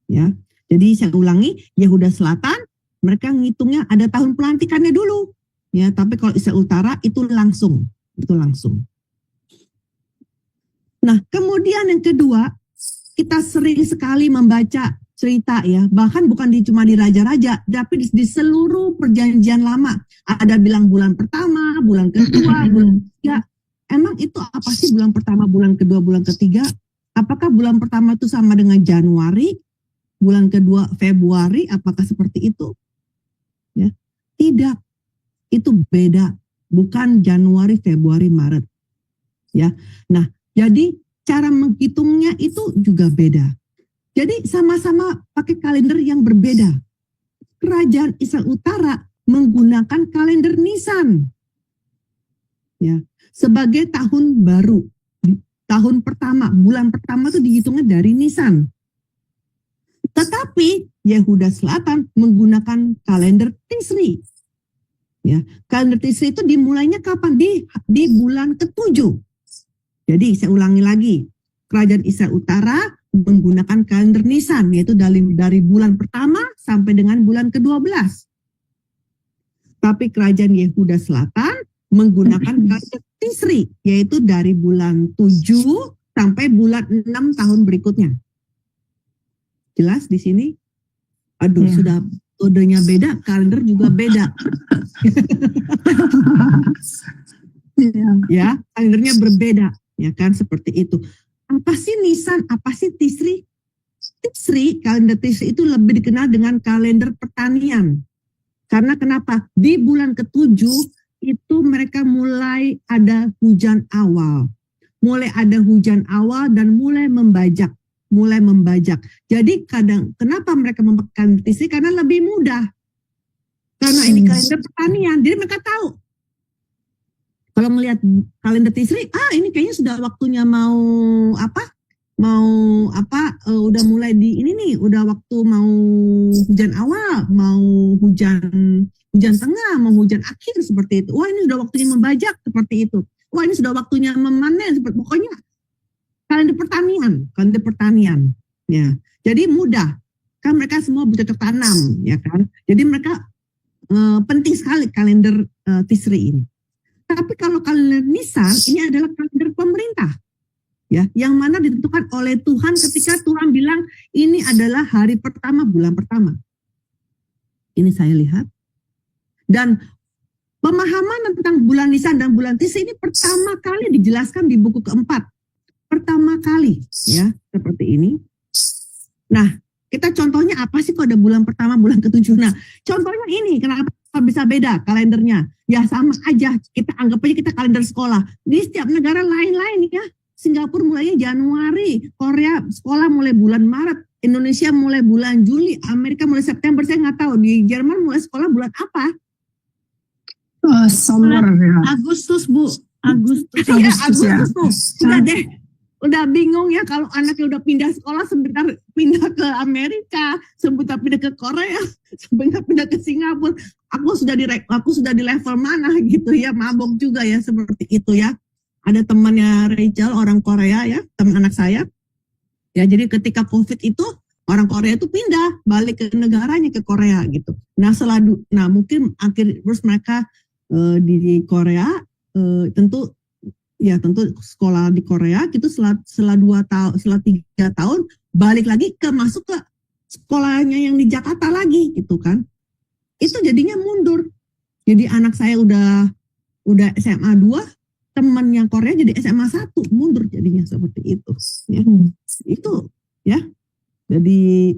S5: Ya. Jadi saya ulangi, Yehuda Selatan mereka ngitungnya ada tahun pelantikannya dulu. Ya, tapi kalau Israel Utara itu langsung. Nah, kemudian yang kedua, kita sering sekali membaca cerita ya, bahkan bukan cuma di raja-raja, tapi di seluruh perjanjian lama. Ada bilang bulan pertama, bulan kedua, bulan ketiga. Emang itu apa sih bulan pertama, bulan kedua, bulan ketiga? Apakah bulan pertama itu sama dengan Januari, bulan kedua Februari, apakah seperti itu? Ya, tidak. Itu beda, bukan Januari, Februari, Maret. Ya. Nah, jadi cara menghitungnya itu juga beda. Jadi sama-sama pakai kalender yang berbeda. Kerajaan Israel Utara menggunakan kalender Nisan. Ya, sebagai tahun baru. Tahun pertama, bulan pertama itu dihitungnya dari Nisan. Tetapi Yehuda Selatan menggunakan kalender Tisri. Ya, kalender Tisri itu dimulainya kapan? Di bulan ke-7. Jadi saya ulangi lagi, kerajaan Israel Utara menggunakan kalender Nisan, yaitu dari bulan pertama sampai dengan bulan ke-12. Tapi kerajaan Yehuda Selatan menggunakan kalender Tisri, yaitu dari bulan 7 sampai bulan 6 tahun berikutnya. Jelas di sini? Aduh, sudah kodenya beda, kalender juga beda. Ya, kalendernya berbeda. Ya kan, seperti itu. Apa sih Nisan? Apa sih Tisri? Kalender Tisri itu lebih dikenal dengan kalender pertanian. Karena kenapa? Di bulan ke-7 itu mereka mulai ada hujan awal. Dan mulai membajak. Jadi kenapa mereka memakai kalender Tisri? Karena lebih mudah. Karena ini kalender pertanian. Jadi mereka tahu. Kalau melihat kalender Tisri, ini kayaknya sudah waktunya udah mulai udah waktu mau hujan awal, mau hujan tengah, mau hujan akhir seperti itu. Wah, ini sudah waktunya membajak seperti itu. Wah, ini sudah waktunya memanen seperti pokoknya kalender pertanian. Ya, jadi mudah. Kan mereka semua bercocok tanam, ya kan. Jadi mereka penting sekali kalender Tisri ini. Tapi kalau kalender Nisan ini adalah kalender pemerintah, ya, yang mana ditentukan oleh Tuhan ketika Tuhan bilang ini adalah hari pertama, bulan pertama. Ini saya lihat. Dan pemahaman tentang bulan Nisan dan bulan Tisri ini pertama kali dijelaskan di buku keempat. Pertama kali, ya, seperti ini. Nah, kita contohnya apa sih kok ada bulan pertama, bulan ke-7? Nah, contohnya ini, kenapa bisa beda kalendernya? ya sama aja. Kita anggap aja kita kalender sekolah. Di setiap negara lain-lain ya. Singapura mulainya Januari, Korea sekolah mulai bulan Maret, Indonesia mulai bulan Juli, Amerika mulai September, saya nggak tahu. Di Jerman mulai sekolah bulan apa?
S1: Summer ya.
S5: Agustus, Bu. Agustus
S1: Ya.
S5: Bu. Udah deh. Udah bingung ya kalau anaknya udah pindah sekolah, sebentar pindah ke Amerika, sebentar pindah ke Korea, sebentar pindah ke Singapura. Aku sudah di level mana gitu ya, mabok juga ya seperti itu ya. Ada temannya Rachel, orang Korea ya, teman anak saya. Ya, jadi ketika COVID itu orang Korea itu pindah balik ke negaranya, ke Korea gitu. Nah, mungkin terus mereka di Korea tentu sekolah di Korea gitu setelah 3 tahun balik lagi masuk ke sekolahnya yang di Jakarta lagi gitu kan. Itu jadinya mundur. Jadi anak saya udah SMA 2, teman yang Korea jadi SMA 1, mundur jadinya seperti itu ya. Itu ya. Jadi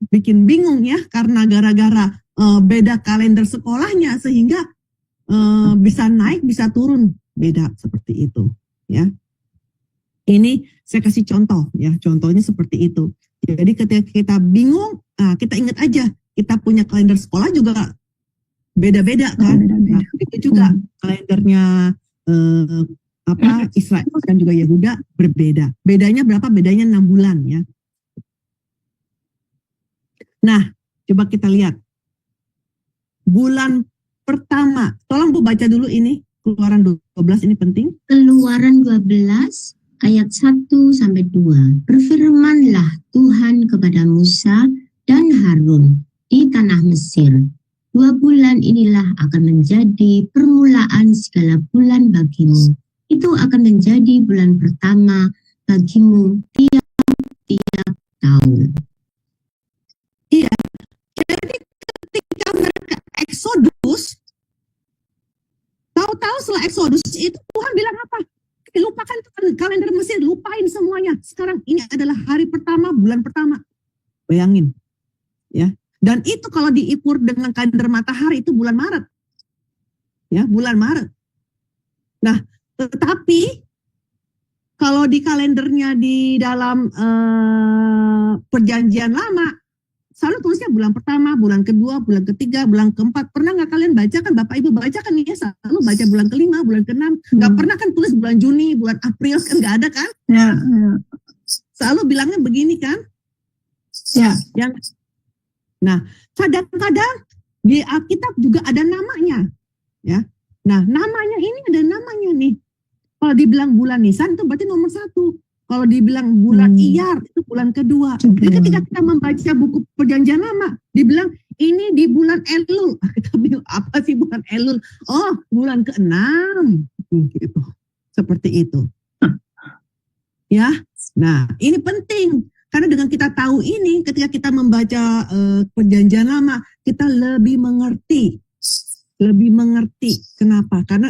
S5: bikin bingung ya karena gara-gara beda kalender sekolahnya sehingga bisa naik bisa turun, beda seperti itu ya. Ini saya kasih contoh ya, contohnya seperti itu. Jadi ketika kita bingung, kita ingat aja kita punya kalender sekolah juga beda-beda kan. Nah, itu juga kalendernya Israel dan juga Yehuda berbeda. Bedanya berapa? Bedanya 6 bulan ya. Nah, coba kita lihat. Bulan pertama, tolong Bu baca dulu ini, Keluaran 12 ini penting.
S6: Keluaran 12 ayat 1 sampai 2. Berfirmanlah Tuhan kepada Musa dan Harun di tanah Mesir. 2 bulan inilah akan menjadi permulaan segala bulan bagimu. Itu akan menjadi bulan pertama bagimu tiap tahun.
S5: Iya, jadi ketika mereka Exodus, tahu-tahu setelah Exodus itu Tuhan bilang apa? Lupakan kalender Mesir, lupain semuanya. Sekarang ini adalah hari pertama, bulan pertama. Bayangin, ya. Dan itu kalau diukur dengan kalender matahari itu bulan Maret. Ya, bulan Maret. Nah, tetapi kalau di kalendernya di dalam perjanjian lama, selalu tulisnya bulan pertama, bulan kedua, bulan ketiga, bulan keempat. Pernah nggak kalian baca kan, Bapak Ibu baca kan ya, selalu baca bulan kelima, bulan keenam. Nggak pernah kan tulis bulan Juni, bulan April, kan nggak ada kan?
S1: Ya.
S5: Selalu bilangnya begini kan?
S1: Ya.
S5: Nah, kadang-kadang di Alkitab juga ada namanya, ya. Nah, namanya ini ada namanya nih. Kalau dibilang bulan Nisan itu berarti nomor 1. Kalau dibilang bulan Iyar itu bulan kedua. Jadi ketika kita membaca buku perjanjian lama, dibilang ini di bulan Elul. Kita bilang apa sih bulan Elul? Oh, bulan ke-6. Gitu. Seperti itu. Ya. Nah, ini penting. Karena dengan kita tahu ini, ketika kita membaca perjanjian lama, kita lebih mengerti. Kenapa? Karena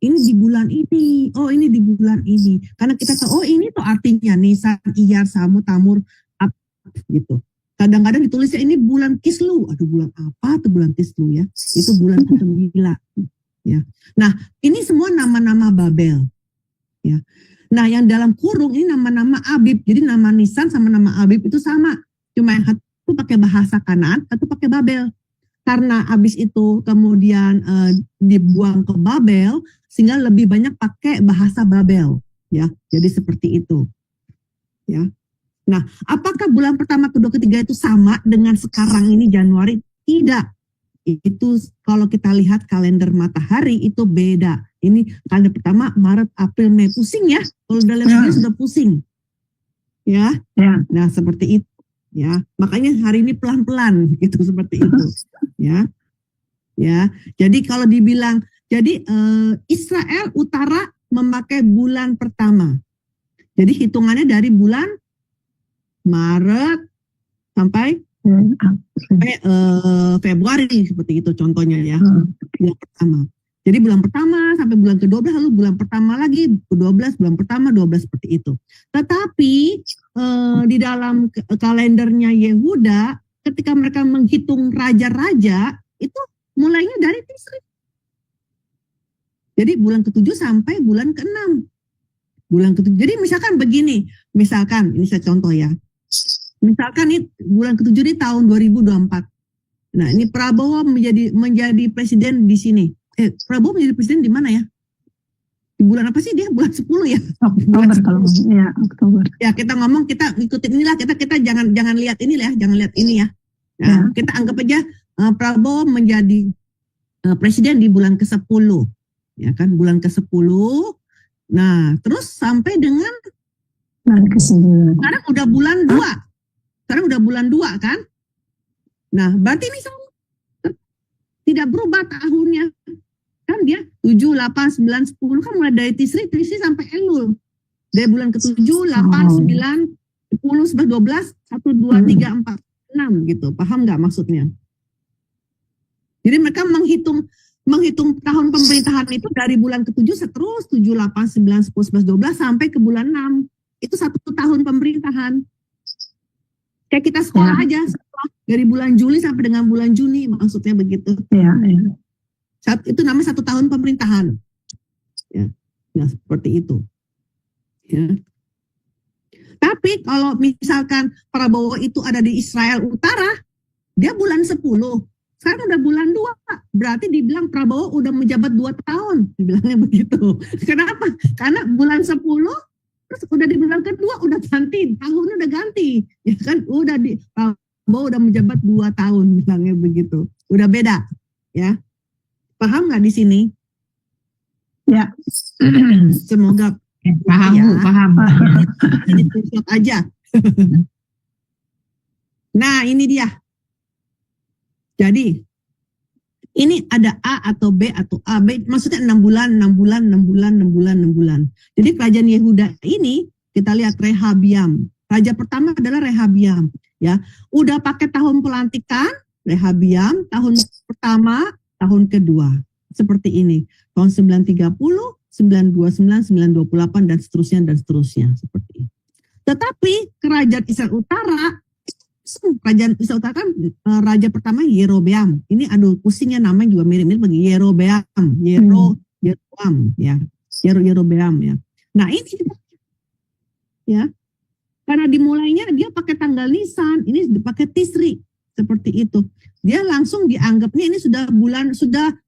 S5: ini di bulan ini, ini di bulan ini. Karena kita tahu ini tuh artinya Nisan, Iyar, Samu, Tamur, gitu. Kadang-kadang ditulisnya ini bulan Kislu. Aduh, bulan apa tuh bulan Kislu ya? Itu bulan ke-9. Ya. Nah, ini semua nama-nama Babel. Ya. Nah, yang dalam kurung ini nama-nama Abib. Jadi nama Nisan sama nama Abib itu sama. Cuma yang satu pakai bahasa Kanaan, satu pakai Babel. Karena habis itu kemudian dibuang ke Babel, sehingga lebih banyak pakai bahasa Babel. Ya, jadi seperti itu. Ya. Nah, apakah bulan pertama, kedua, ketiga itu sama dengan sekarang ini Januari? Tidak. Itu kalau kita lihat kalender matahari itu beda. Ini kalender pertama Maret, April, Mei, pusing ya. Kalau udah lewat sudah pusing. Ya. Nah, seperti itu. Ya, makanya hari ini pelan-pelan gitu seperti itu. Ya. Ya. Jadi kalau dibilang Israel Utara memakai bulan pertama. Jadi hitungannya dari bulan Maret sampai Februari seperti itu contohnya ya. Bulan pertama. Jadi bulan pertama sampai bulan ke-12, lalu bulan pertama lagi ke-12, bulan pertama 12 seperti itu. Tetapi di dalam kalendernya Yehuda, ketika mereka menghitung raja-raja, itu mulainya dari Tisri. Jadi bulan ke-7 sampai bulan ke-6. Bulan ke-7. Jadi misalkan begini, misalkan ini saya contoh ya. Misalkan ini bulan ke-7 di tahun 2024. Nah, ini Prabowo menjadi presiden di sini. Prabowo menjadi presiden di mana ya? Di bulan apa sih dia? Bulan 10 ya?
S1: Oktober kalau ya, Oktober.
S5: Ya, kita ngomong, kita ngikutin inilah, kita jangan lihat ini ya, jangan lihat ini ya. Nah, kita anggap aja Prabowo menjadi presiden di bulan ke-10. Ya kan, bulan ke-10. Nah, terus sampai dengan
S1: Bulan ke-9.
S5: sekarang udah bulan 2. Sekarang udah bulan 2 kan? Nah, berarti ini tidak berubah tahunnya. Kan dia 7, 8, 9, 10 kan mulai dari Tisri sampai Elul. Dari bulan ke-7, 8, 9, 10, 11, 12, 1, 2, 3, 4, 6 gitu. Paham nggak maksudnya? Jadi mereka menghitung tahun pemerintahan itu dari bulan ke-7 terus 7, 8, 9, 10, 11, 12 sampai ke bulan 6. Itu 1 tahun pemerintahan. Kayak kita sekolah aja, dari bulan Juli sampai dengan bulan Juni, maksudnya begitu.
S1: Ya.
S5: Itu namanya 1 tahun pemerintahan. Ya, nah, seperti itu. Ya. Tapi kalau misalkan Prabowo itu ada di Israel Utara, dia bulan 10. Sekarang udah bulan 2, berarti dibilang Prabowo udah menjabat 2 tahun. Dibilangnya begitu. Kenapa? Karena bulan 10, terus udah di bulan kedua udah ganti, tahunnya udah ganti. Ya kan, Prabowo udah menjabat 2 tahun, bilangnya begitu. Udah beda, ya. Paham nggak di sini?
S1: Ya.
S5: Semoga
S7: Paham,
S5: ya.
S7: Bu, paham.
S5: Jadi screenshot aja. Nah, ini dia. Jadi, ini ada A atau B atau A, B, maksudnya 6 bulan. Jadi kerajaan Yehuda ini, kita lihat Rehabiam. Raja pertama adalah Rehabiam. Ya, udah pakai tahun pelantikan, Rehabiam, tahun pertama, tahun kedua. Seperti ini. Tahun 930, 929, 928, dan seterusnya. Seperti ini. Tetapi kerajaan Israel Utara, raja pertama Yerobeam. Ini aduh pusingnya namanya juga mirip-mirip bagi Yerobeam. Yerobeam ya. Nah ini ya. Karena dimulainya dia pakai tanggal Nisan, ini dipakai Tisri seperti itu. Dia langsung dianggapnya ini sudah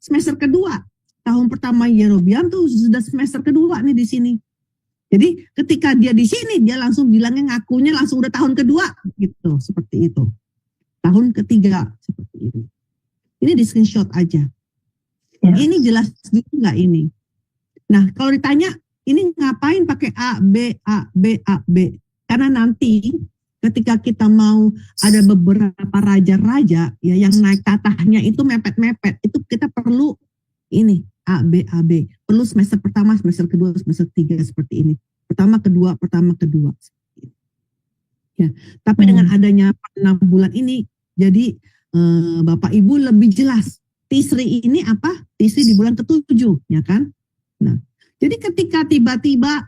S5: semester kedua. Tahun pertama Yerobeam tuh sudah semester kedua nih di sini. Jadi ketika dia di sini dia langsung bilangnya ngakunya langsung udah tahun kedua gitu, seperti itu. Tahun ketiga seperti ini. Ini di screenshot aja. Ya. Ini jelas gitu nggak ini? Nah kalau ditanya ini ngapain pakai A, B, A, B, A, B? Karena nanti ketika kita mau ada beberapa raja-raja ya yang naik tatahnya itu mepet-mepet, itu kita perlu ini A, B, A, B. Perlu semester pertama, semester kedua, semester ketiga seperti ini. Pertama, kedua. Ya, tapi dengan adanya 6 bulan ini, jadi Bapak Ibu lebih jelas. Tisri ini apa? Tisri di bulan ke-7, ya kan? Nah, jadi ketika tiba-tiba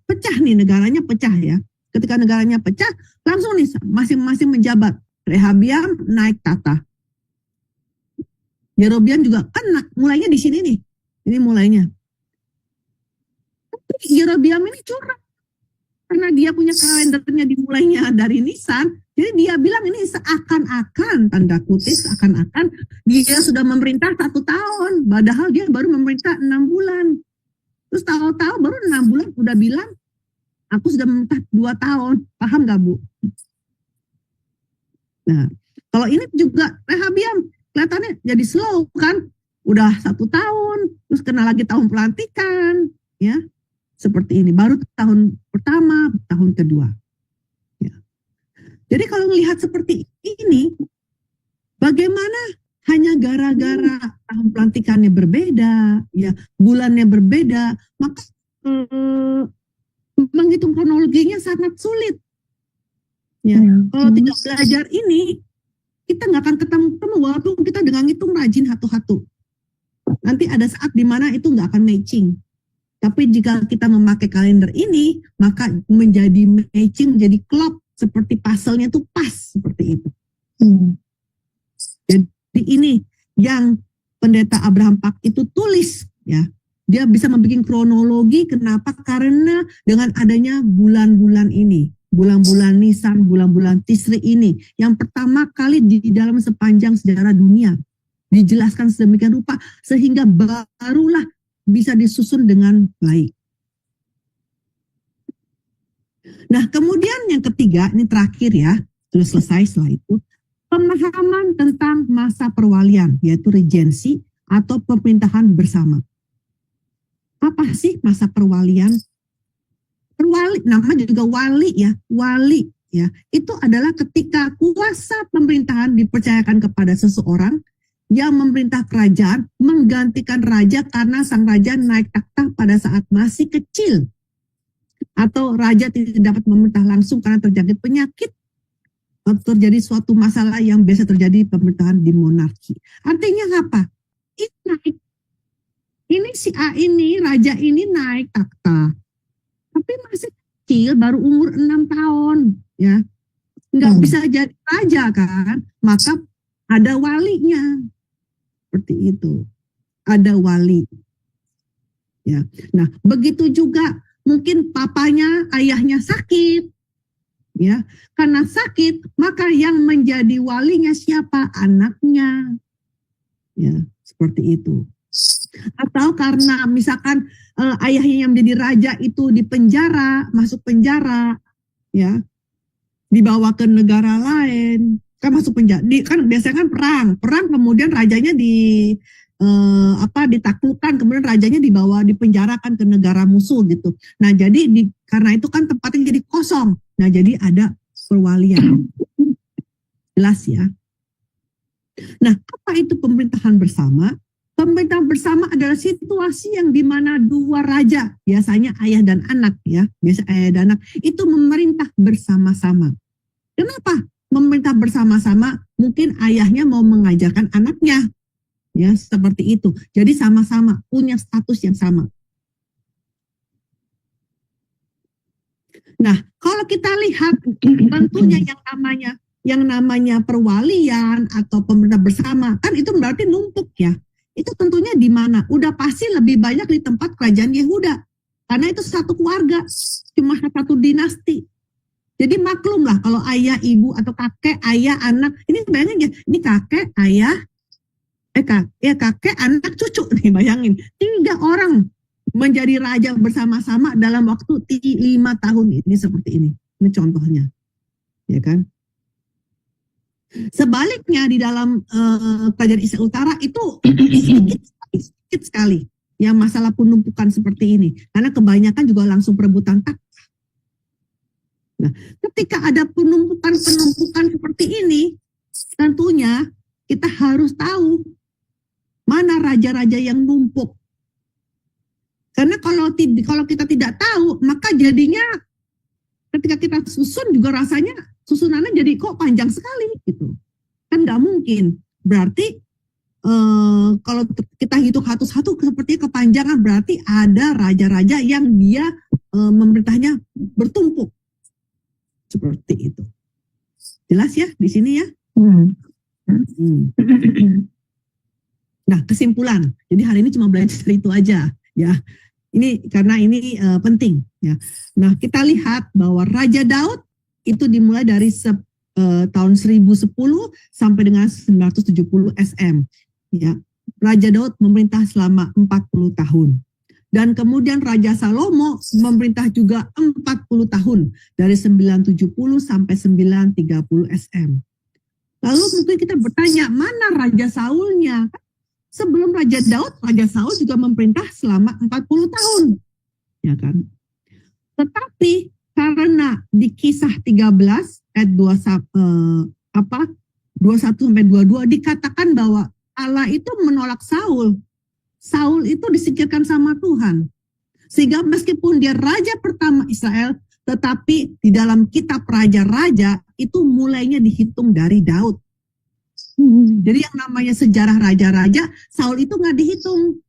S5: pecah nih negaranya pecah ya. Ketika negaranya pecah, langsung nih masing-masing menjabat. Rehabiam naik tahta. Yerobeam juga kan mulainya di sini nih. Ini mulainya. Tapi Yerobeam ini curang. Karena dia punya kalendernya dimulainya dari Nisan. Jadi dia bilang ini seakan-akan, tanda kutip seakan-akan dia sudah memerintah 1 tahun. Padahal dia baru memerintah 6 bulan. Terus tahu-tahu baru 6 bulan udah bilang aku sudah memerintah 2 tahun. Paham gak Bu? Nah, kalau ini juga Rehabiam kelihatannya jadi slow kan, udah 1 tahun, terus kena lagi tahun pelantikan, ya seperti ini. Baru tahun pertama, tahun kedua. Ya. Jadi kalau melihat seperti ini, bagaimana hanya gara-gara tahun pelantikannya berbeda, ya bulannya berbeda, maka menghitung kronologinya sangat sulit. Ya, kalau tidak belajar ini, kita nggak akan ketemu walaupun kita dengan ngitung rajin hatu-hatu. Nanti ada saat di mana itu nggak akan matching. Tapi jika kita memakai kalender ini, maka menjadi matching, menjadi klop seperti puzzle-nya itu pas seperti itu. Jadi ini yang pendeta Abraham Pak itu tulis ya. Dia bisa membuat kronologi kenapa, karena dengan adanya bulan-bulan ini, bulan-bulan Nisan, bulan-bulan Tisri ini, yang pertama kali di dalam sepanjang sejarah dunia dijelaskan sedemikian rupa sehingga barulah bisa disusun dengan baik. Nah, kemudian yang ketiga, ini terakhir ya, sudah selesai setelah itu, pemahaman tentang masa perwalian, yaitu regensi atau pemerintahan bersama. Apa sih masa perwalian? Perwali, namanya juga wali ya, wali ya. Itu adalah ketika kuasa pemerintahan dipercayakan kepada seseorang yang memerintah kerajaan, menggantikan raja karena sang raja naik takhta pada saat masih kecil. Atau raja tidak dapat memerintah langsung karena terjangkit penyakit. Atau terjadi suatu masalah yang biasa terjadi pemerintahan di monarki. Artinya apa? Ini si A ini, raja ini naik takhta. Tapi masih kecil, baru umur 6 tahun. Ya, nggak bisa jadi raja kan. Maka ada walinya. Seperti itu. Ada wali. Ya. Nah, begitu juga mungkin papanya, ayahnya sakit. Ya, karena sakit, maka yang menjadi walinya siapa? Anaknya. Ya, seperti itu. Atau karena misalkan ayahnya yang menjadi raja itu di penjara, masuk penjara, ya, dibawa ke negara lain, kan masuk penjara, kan biasanya kan perang kemudian rajanya ditaklukkan, kemudian rajanya dibawa dipenjarakan ke negara musuh gitu. Nah jadi karena itu kan tempatnya jadi kosong, nah jadi ada perwalian, jelas ya. Nah apa itu pemerintahan bersama? Pemerintahan bersama adalah situasi yang dimana dua raja, biasanya ayah dan anak ya, biasa ayah dan anak, itu memerintah bersama-sama. Kenapa memerintah bersama-sama? Mungkin ayahnya mau mengajarkan anaknya, ya seperti itu. Jadi sama-sama punya status yang sama. Nah, kalau kita lihat tentunya yang namanya perwalian atau pemerintah bersama, kan itu berarti numpuk ya. Itu tentunya di mana? Udah pasti lebih banyak di tempat kerajaan Yehuda. Karena itu satu keluarga, cuma satu dinasti. Jadi maklum lah kalau ayah, ibu, atau kakek, ayah, anak. Ini bayangin ya, ini kakek, ayah, kakek, anak, cucu. Nih bayangin, 3 orang menjadi raja bersama-sama dalam waktu 5 tahun ini seperti ini. Ini contohnya. Ya kan? Sebaliknya di dalam kerajaan Israel Utara itu sedikit sekali yang masalah penumpukan seperti ini. Karena kebanyakan juga langsung perebutan takhta. Nah, ketika ada penumpukan seperti ini, tentunya kita harus tahu mana raja-raja yang numpuk. Karena kalau kita tidak tahu, maka jadinya ketika kita susun juga rasanya susunannya jadi kok panjang sekali gitu. Kan nggak mungkin. Berarti kalau kita hitung satu-satu seperti kepanjangan, berarti ada raja-raja yang dia memerintahnya bertumpuk. Seperti itu. Jelas ya di sini ya? Nah, kesimpulan. Jadi hari ini cuma belajar itu aja ya. Ini karena ini penting ya. Nah, kita lihat bahwa Raja Daud itu dimulai dari tahun 1010 sampai dengan 970 SM. Ya, Raja Daud memerintah selama 40 tahun. Dan kemudian Raja Salomo memerintah juga 40 tahun dari 970 sampai 930 SM. Lalu mungkin kita bertanya, mana Raja Saulnya? Sebelum Raja Daud, Raja Saul juga memerintah selama 40 tahun. Ya kan? Tetapi karena di Kisah 13 ayat 21 sampai 22 dikatakan bahwa Allah itu menolak Saul. Saul itu disingkirkan sama Tuhan. Sehingga meskipun dia raja pertama Israel, tetapi di dalam kitab raja-raja itu mulainya dihitung dari Daud. Jadi yang namanya sejarah raja-raja, Saul itu nggak dihitung.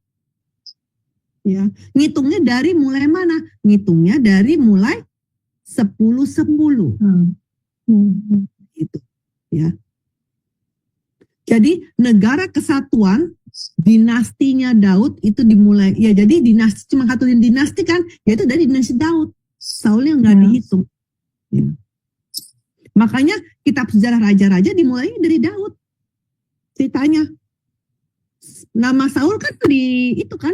S5: Ya, ngitungnya dari mulai mana? Ngitungnya dari mulai 10-10. Itu ya. Jadi negara kesatuan dinastinya Daud itu dimulai, ya jadi dinasti cuma satu dinasti kan, yaitu dari dinasti Daud. Saulnya nggak dihitung. Ya. Makanya kitab sejarah raja-raja dimulai dari Daud. Ceritanya. Nama Saul kan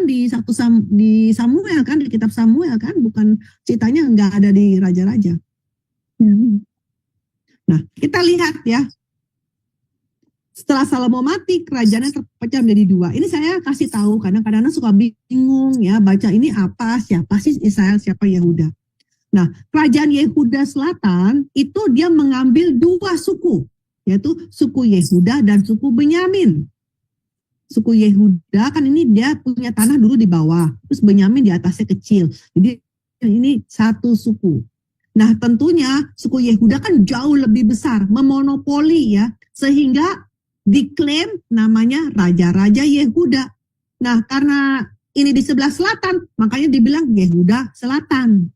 S5: di Samuel kan, di kitab Samuel kan, bukan ceritanya nggak ada di raja-raja. Nah, kita lihat ya. Setelah Salomo mati, kerajaannya terpecah menjadi dua. Ini saya kasih tahu karena kadang-kadang suka bingung ya, baca ini apa, siapa sih Israel, siapa Yehuda. Nah, kerajaan Yehuda Selatan itu dia mengambil dua suku, yaitu suku Yehuda dan suku Benyamin. Suku Yehuda kan ini dia punya tanah dulu di bawah, terus Benyamin di atasnya kecil. Jadi ini satu suku. Nah, tentunya suku Yehuda kan jauh lebih besar, memonopoli ya, sehingga diklaim namanya Raja-Raja Yehuda. Nah, karena ini di sebelah selatan, makanya dibilang Yehuda Selatan.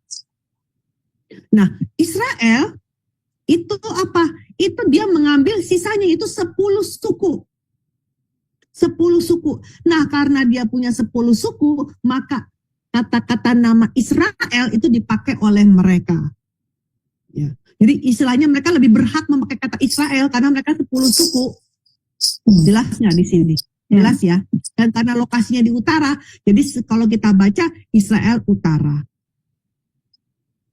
S5: Nah, Israel itu apa? Itu dia mengambil sisanya itu 10 suku. 10 suku. Nah, karena dia punya 10 suku, maka kata-kata nama Israel itu dipakai oleh mereka. Ya. Jadi istilahnya mereka lebih berhak memakai kata Israel karena mereka 10 suku. Jelas nggak di sini? Jelas ya. Dan karena lokasinya di utara, jadi kalau kita baca Israel Utara.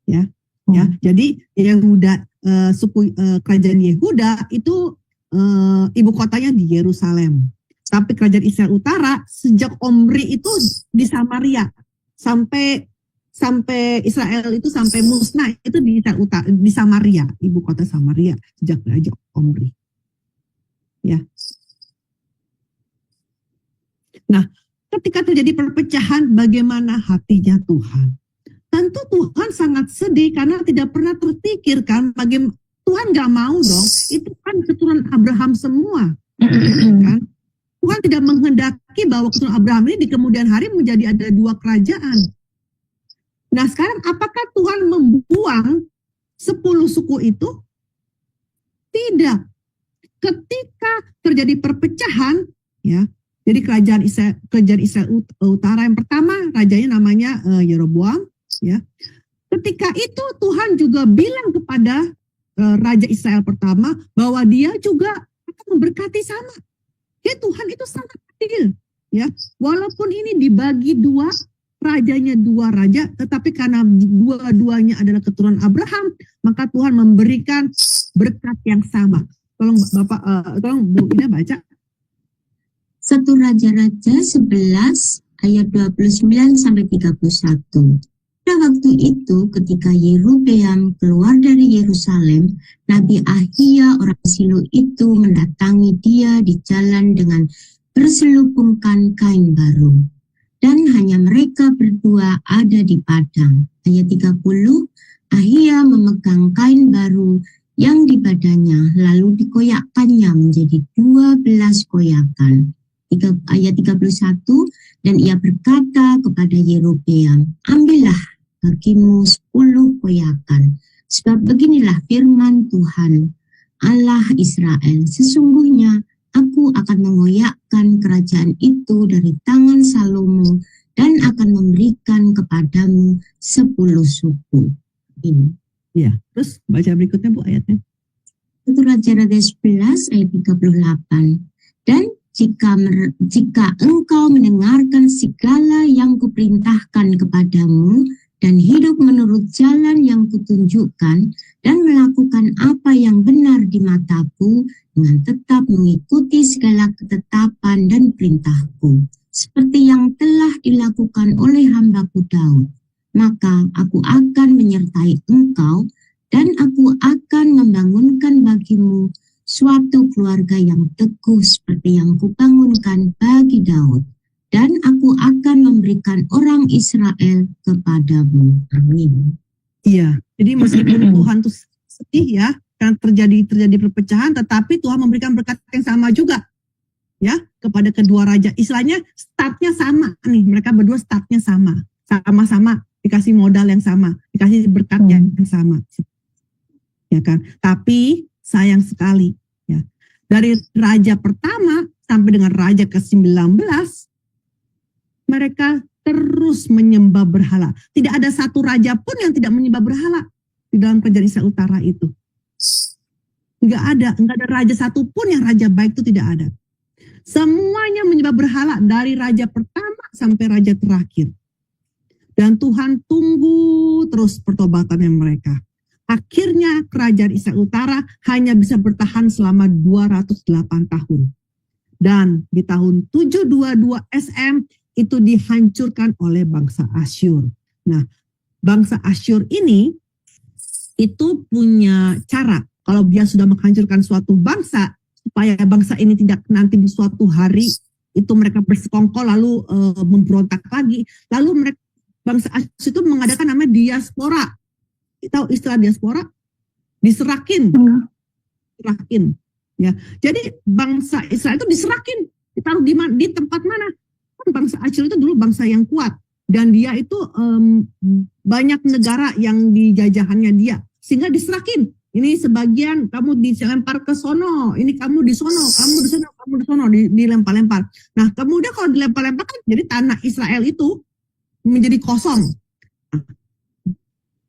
S5: Ya. Ya, jadi Yehuda, suku kerajaan Yehuda itu ibu kotanya di Yerusalem. Tapi kerajaan Israel Utara sejak Omri itu di Samaria sampai Israel itu sampai musnah itu di Israel Utara, di Samaria, ibu kota Samaria sejak Raja Omri. Ya. Nah, ketika terjadi perpecahan, bagaimana hatinya Tuhan? Tentu Tuhan sangat sedih karena tidak pernah terpikirkan bagaimana Tuhan nggak mau dong, itu kan keturunan Abraham semua, kan? Tuhan tidak menghendaki bahwa keturunan Abraham ini di kemudian hari menjadi ada dua kerajaan. Nah, sekarang apakah Tuhan membuang 10 suku itu? Tidak. Ketika terjadi perpecahan, ya, jadi kerajaan Israel Utara yang pertama, rajanya namanya Yeroboam, ya. Ketika itu Tuhan juga bilang kepada Raja Israel pertama bahwa dia juga akan memberkati sama. Ya, Tuhan itu sangat adil, ya. Walaupun ini dibagi dua, rajanya dua raja, tetapi karena dua-duanya adalah keturunan Abraham, maka Tuhan memberikan berkat yang sama. Tolong Bapak, tolong Bu Ina baca.
S6: 1 Raja-Raja 11 ayat 29 sampai 31. Pada waktu itu ketika Yerobeam keluar dari Yerusalem, Nabi Ahia orang Silo itu mendatangi dia di jalan dengan berselubungkan kain baru. Dan hanya mereka berdua ada di padang. Ayat 30, Ahia memegang kain baru yang di badannya, lalu dikoyakkannya menjadi 12 koyakan. Ayat 31, dan ia berkata kepada Yerobeam, ambillah bagimu 10 koyakan, sebab beginilah firman Tuhan, Allah Israel, sesungguhnya aku akan mengoyakkan kerajaan itu dari tangan Salomo dan akan memberikan kepadamu 10 suku. Ini.
S5: Ya, terus baca berikutnya Bu ayatnya.
S6: 1 Raja-Raja 11 ayat 38. Dan jika engkau mendengarkan segala yang kuperintahkan kepadamu dan hidup menurut jalan yang kutunjukkan dan melakukan apa yang benar di mataku dengan tetap mengikuti segala ketetapan dan perintahku seperti yang telah dilakukan oleh hambaku Daud, maka aku akan menyertai engkau dan aku akan membangunkan bagimu suatu keluarga yang teguh seperti yang kubangunkan bagi Daud, dan aku akan memberikan orang Israel kepadamu. Amin.
S5: Iya, jadi meskipun Tuhan tuh sedih ya, karena terjadi perpecahan, tetapi Tuhan memberikan berkat yang sama juga, ya, kepada kedua raja. Istilahnya startnya sama nih, mereka berdua startnya sama-sama dikasih modal yang sama, dikasih berkat yang sama, ya kan? Tapi sayang sekali, ya, dari raja pertama sampai dengan raja ke-19, mereka terus menyembah berhala. Tidak ada satu raja pun yang tidak menyembah berhala di dalam kerajaan Israel Utara itu. Enggak ada raja satu pun yang raja baik itu tidak ada. Semuanya menyembah berhala dari raja pertama sampai raja terakhir. Dan Tuhan tunggu terus pertobatannya mereka. Akhirnya kerajaan Israel Utara hanya bisa bertahan selama 208 tahun. Dan di tahun 722 SM itu dihancurkan oleh bangsa Asyur. Nah, bangsa Asyur ini itu punya cara. Kalau dia sudah menghancurkan suatu bangsa, supaya bangsa ini tidak nanti di suatu hari itu mereka bersekongkol lalu memberontak lagi. Lalu mereka bangsa Asyur itu mengadakan namanya diaspora. Kita tahu istilah diaspora? Diserakin. Ya. Jadi bangsa Israel itu diserakin. Ditaruh di tempat mana? Bangsa Asyur itu dulu bangsa yang kuat. Dan dia itu banyak negara yang dijajahannya dia. Sehingga diserakin. Ini sebagian kamu dilempar ke sono, ini kamu di sono, kamu di sono, kamu di sono, dilempar-lempar. Nah, kemudian kalau dilempar-lempar kan jadi tanah Israel itu menjadi kosong.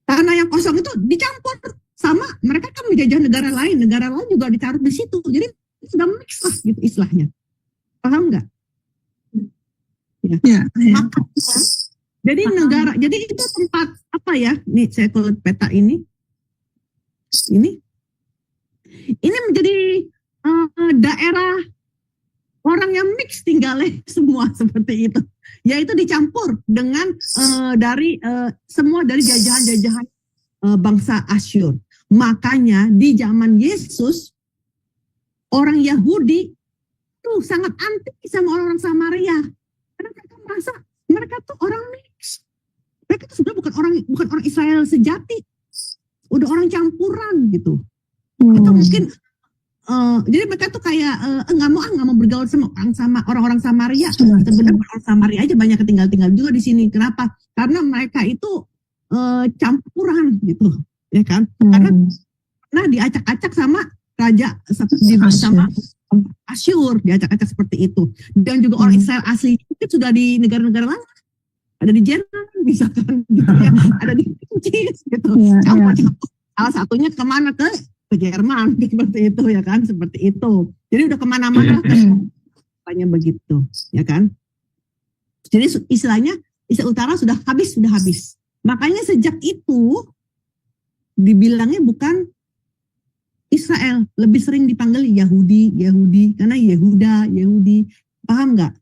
S5: Tanah yang kosong itu dicampur sama mereka kan menjajah negara lain juga ditaruh di situ. Jadi sudah mix lah gitu istilahnya. Paham nggak? Ya. Makanya, jadi itu tempat apa ya? Nih saya lihat peta ini. Ini menjadi daerah orang yang mix tinggalnya semua seperti itu. Yaitu dicampur dengan semua dari jajahan-jajahan bangsa Asyur. Makanya di zaman Yesus orang Yahudi tuh sangat anti sama orang Samaria. Karena mereka merasa mereka tuh orang mix. Mereka tuh sudah bukan orang Israel sejati. Udah orang campuran gitu. Atau mungkin jadi mereka tuh kayak nggak mau bergaul sama orang-orang Samaria. Sebenarnya orang Samaria aja banyak tinggal juga di sini. Kenapa? Karena mereka itu campuran gitu, ya kan? Karena diacak-acak sama raja sama Asyur, diacak-acak seperti itu. Dan juga orang Israel asli itu sudah di negara-negara lain. Ada di Jerman misalkan gitu ya, ada di Prancis gitu. Salah satunya kemana ke Jerman seperti itu ya kan, seperti itu. Jadi udah kemana-mana banyak begitu ya kan. Jadi istilahnya Israel Utara sudah habis. Makanya sejak itu dibilangnya bukan Israel, lebih sering dipanggil Yahudi karena Yahudi. Paham nggak?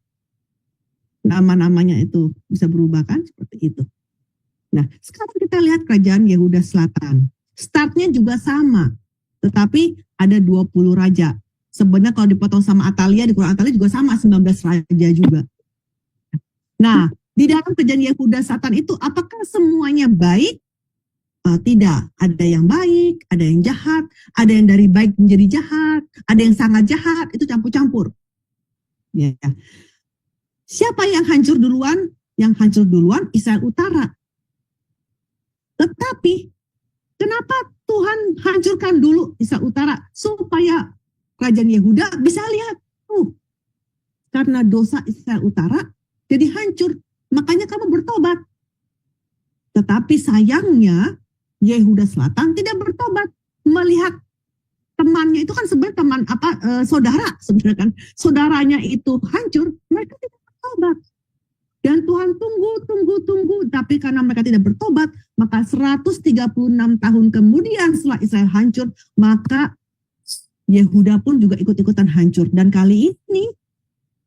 S5: Nama-namanya itu bisa berubah kan seperti itu. Nah, sekarang kita lihat kerajaan Yehuda Selatan. Startnya juga sama, tetapi ada 20 raja. Sebenarnya kalau dipotong sama Atalia, di Quran Atalia juga sama, 19 raja juga. Nah, di dalam kerajaan Yehuda Selatan itu apakah semuanya baik? Tidak, ada yang baik, ada yang jahat, ada yang dari baik menjadi jahat, ada yang sangat jahat, itu campur-campur. Ya. Siapa yang hancur duluan? Yang hancur duluan Israel Utara. Tetapi kenapa Tuhan hancurkan dulu Israel Utara? Supaya kerajaan Yehuda bisa lihat. Karena dosa Israel Utara jadi hancur. Makanya kamu bertobat. Tetapi sayangnya Yehuda Selatan tidak bertobat. Melihat temannya itu kan sebenarnya saudara sebenarnya kan. Saudaranya itu hancur, mereka tidak bertobat. Dan Tuhan tunggu. Tapi karena mereka tidak bertobat, maka 136 tahun kemudian setelah Israel hancur, maka Yehuda pun juga ikut-ikutan hancur. Dan kali ini,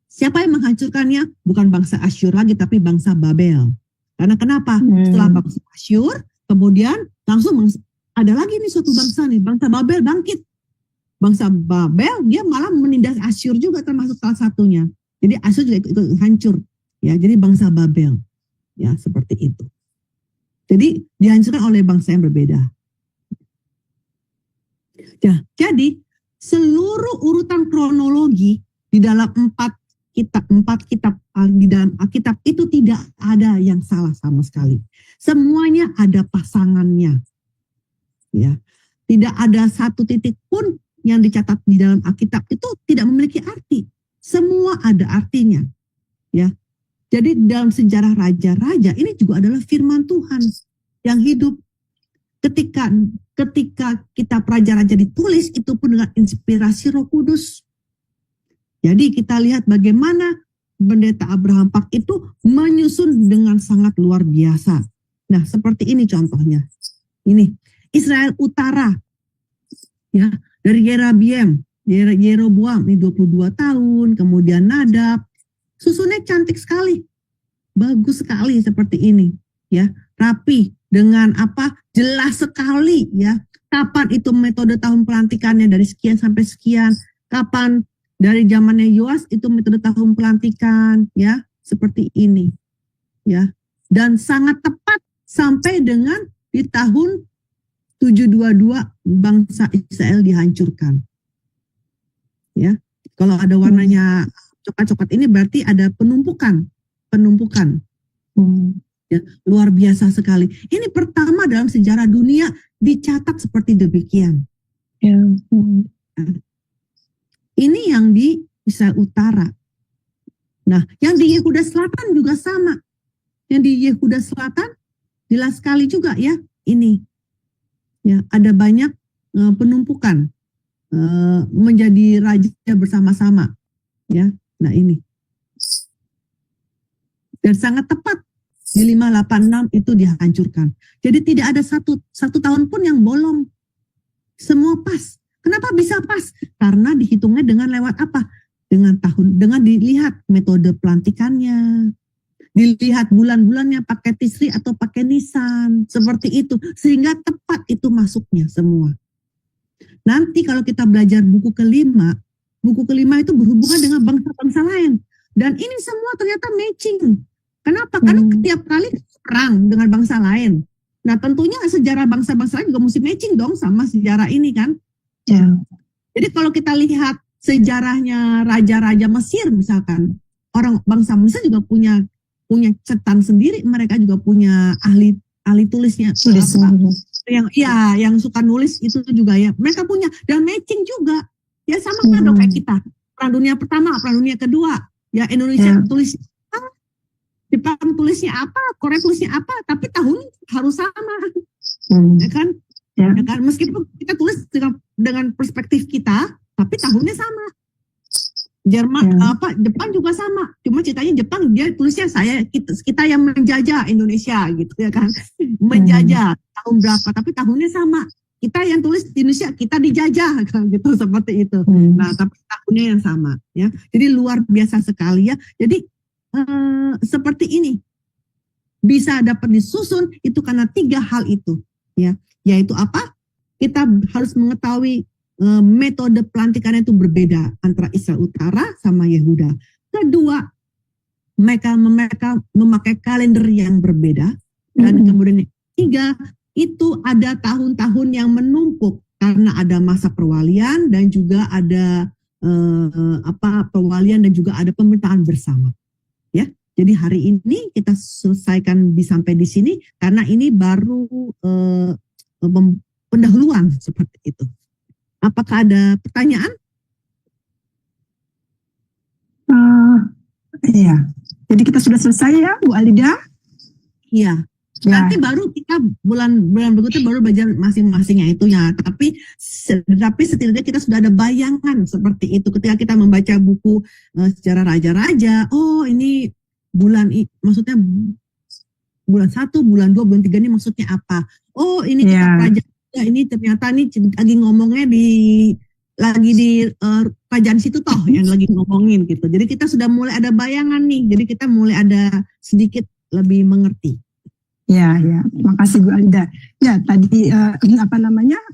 S5: siapa yang menghancurkannya? Bukan bangsa Asyur lagi, tapi bangsa Babel. Karena kenapa? Setelah bangsa Asyur, kemudian langsung ada lagi nih suatu bangsa nih, bangsa Babel bangkit. Bangsa Babel, dia malah menindas Asyur juga termasuk salah satunya. Jadi Asyur juga ikut hancur. Ya, jadi bangsa Babel, ya seperti itu. Jadi dihancurkan oleh bangsa yang berbeda. Ya, jadi seluruh urutan kronologi di dalam empat kitab di dalam Alkitab itu tidak ada yang salah sama sekali. Semuanya ada pasangannya. Ya, tidak ada satu titik pun yang dicatat di dalam Alkitab itu tidak memiliki arti. semua ada artinya, ya. Jadi dalam sejarah raja-raja ini juga adalah firman Tuhan yang hidup. Ketika kitab raja-raja ditulis itu pun dengan inspirasi Roh Kudus. Jadi kita lihat bagaimana pendeta Abraham Pak itu menyusun dengan sangat luar biasa. Nah, seperti ini contohnya. Ini Israel Utara, ya, dari Yeroboam ini 22 tahun, kemudian Nadab. Susunnya cantik sekali, bagus sekali seperti ini, ya, rapi dengan apa? Jelas sekali, ya. Kapan itu metode tahun pelantikannya dari sekian sampai sekian, kapan dari zamannya Yoas itu metode tahun pelantikan, ya, seperti ini, ya, dan sangat tepat sampai dengan di tahun 722 bangsa Israel dihancurkan, ya. Kalau ada warnanya coklat-coklat ini berarti ada penumpukan, ya, luar biasa sekali. Ini pertama dalam sejarah dunia dicatat seperti demikian.
S1: Ya.
S5: Ini yang di Israel Utara. Nah, yang di Yehuda Selatan juga sama. Yang di Yehuda Selatan jelas sekali juga, ya. Ini, ya, ada banyak penumpukan menjadi raja bersama-sama, ya. Nah, ini dan sangat tepat di 586 itu dihancurkan. Jadi tidak ada satu tahun pun yang bolong. Semua pas. Kenapa bisa pas? Karena dihitungnya dengan lewat apa? Dengan dilihat metode pelantikannya, dilihat bulan-bulannya pakai Tisri atau pakai Nisan, seperti itu, sehingga tepat itu masuknya semua. Nanti kalau kita belajar buku kelima itu berhubungan dengan bangsa-bangsa lain, dan ini semua ternyata matching. Kenapa? Karena setiap kali perang dengan bangsa lain. Nah, tentunya sejarah bangsa-bangsa lain juga mesti matching dong sama sejarah ini kan.
S1: Ya.
S5: Jadi kalau kita lihat sejarahnya raja-raja Mesir misalkan, orang bangsa Mesir juga punya cetan sendiri, mereka juga punya ahli tulisnya. Yang suka nulis itu juga, ya. Mereka punya, dan matching juga. Ya sama kan dong kayak kita. Perang dunia pertama, perang dunia kedua. Ya, Indonesia tulis Jepang tulisnya apa, Korea tulisnya apa, tapi tahun harus sama. Ya kan? Ya kan, meskipun kita tulis dengan perspektif kita, tapi tahunnya sama. Jepang juga sama. Cuma ceritanya Jepang dia tulisnya kita yang menjajah Indonesia gitu, ya kan. Menjajah tahun berapa, tapi tahunnya sama. Kita yang tulis di Indonesia, kita dijajah kan gitu, seperti itu. Nah, tapi tahunnya yang sama, ya. Jadi luar biasa sekali, ya. Jadi seperti ini bisa dapat disusun itu karena 3 hal itu, ya. Yaitu apa? Kita harus mengetahui metode pelantikannya itu berbeda antara Israel Utara sama Yehuda. Kedua, mereka memakai kalender yang berbeda. Dan kemudian ketiga, itu ada tahun-tahun yang menumpuk karena ada masa perwalian dan juga ada perwalian dan juga ada pemerintahan bersama. Ya, jadi hari ini kita selesaikan sampai di sini karena ini baru pendahuluan seperti itu. Apakah ada pertanyaan?
S1: Iya. Jadi kita sudah selesai ya, Bu Alida?
S5: Iya. Nanti baru kita bulan berikutnya baru belajar masing-masingnya itu ya. Tapi setidaknya kita sudah ada bayangan seperti itu ketika kita membaca buku sejarah raja-raja. Oh, ini maksudnya bulan 1, bulan 2, bulan 3 ini maksudnya apa? Oh, ini kitab raja. Ya, ini ternyata nih lagi ngomongnya lagi di kerajaan situ toh yang lagi ngomongin gitu. Jadi kita sudah mulai ada bayangan nih. Jadi kita mulai ada sedikit lebih mengerti.
S1: Ya, makasih Bu Alida. Ya, tadi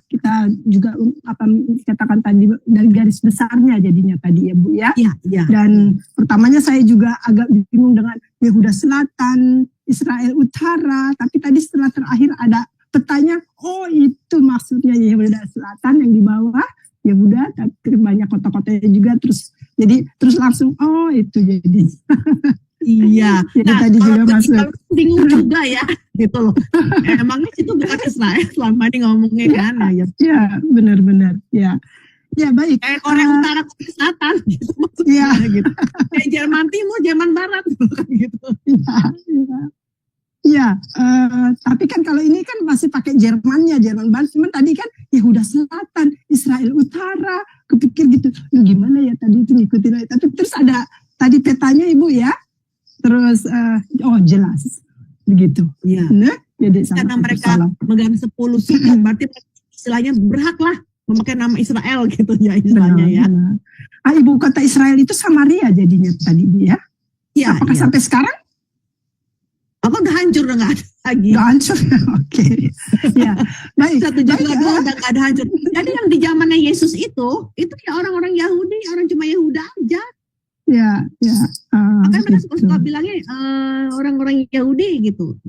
S1: kita juga dikatakan tadi dari garis besarnya jadinya tadi ya Bu ya.
S5: Iya.
S1: Dan pertamanya saya juga agak bingung dengan Yehuda Selatan, Israel Utara, tapi tadi setelah terakhir ada petanya, oh itu maksudnya Yehuda Selatan yang di bawah Yehuda, tapi banyak kota-kotanya juga terus langsung oh itu jadi.
S5: Iya.
S1: Nah, tadi juga masuk.
S5: Bingung juga ya, gitu loh. Emangnya itu bukan Israel selama ini ngomongnya kan? Ya,
S1: benar-benar. Ya, baik.
S5: Kayak Korea Utara, Korea Selatan, gitu maksudnya.
S1: Iya.
S5: gitu. Kayak Jerman Timur, Jerman Barat kan gitu.
S1: Iya, tapi kan kalau ini kan masih pakai Jermannya, Jerman Barat. Cuman tadi kan Yehuda Selatan, Israel Utara, kepikir gitu. Lu gimana ya tadi itu ngikutin. Tapi terus ada tadi petanya Ibu ya. Terus jelas begitu.
S5: Iya.
S1: Nah, jadi
S5: Karena mereka megang 10 suku, berarti istilahnya berhak lah memakai nama Israel gitu ya istilahnya ya.
S1: Ibu kota Israel itu Samaria jadinya tadi Bu ya.
S5: Iya.
S1: Apakah sampai sekarang?
S5: Apa udah hancur, udah nggak ada lagi.
S1: Udah hancur, oke. Ya, baik.
S5: 172 udah nggak ada hancur. Jadi yang di zamannya Yesus itu ya orang-orang Yahudi, orang cuma Yehuda aja.
S1: Ya.
S5: Makanya mereka suka bilangnya orang-orang Yahudi gitu.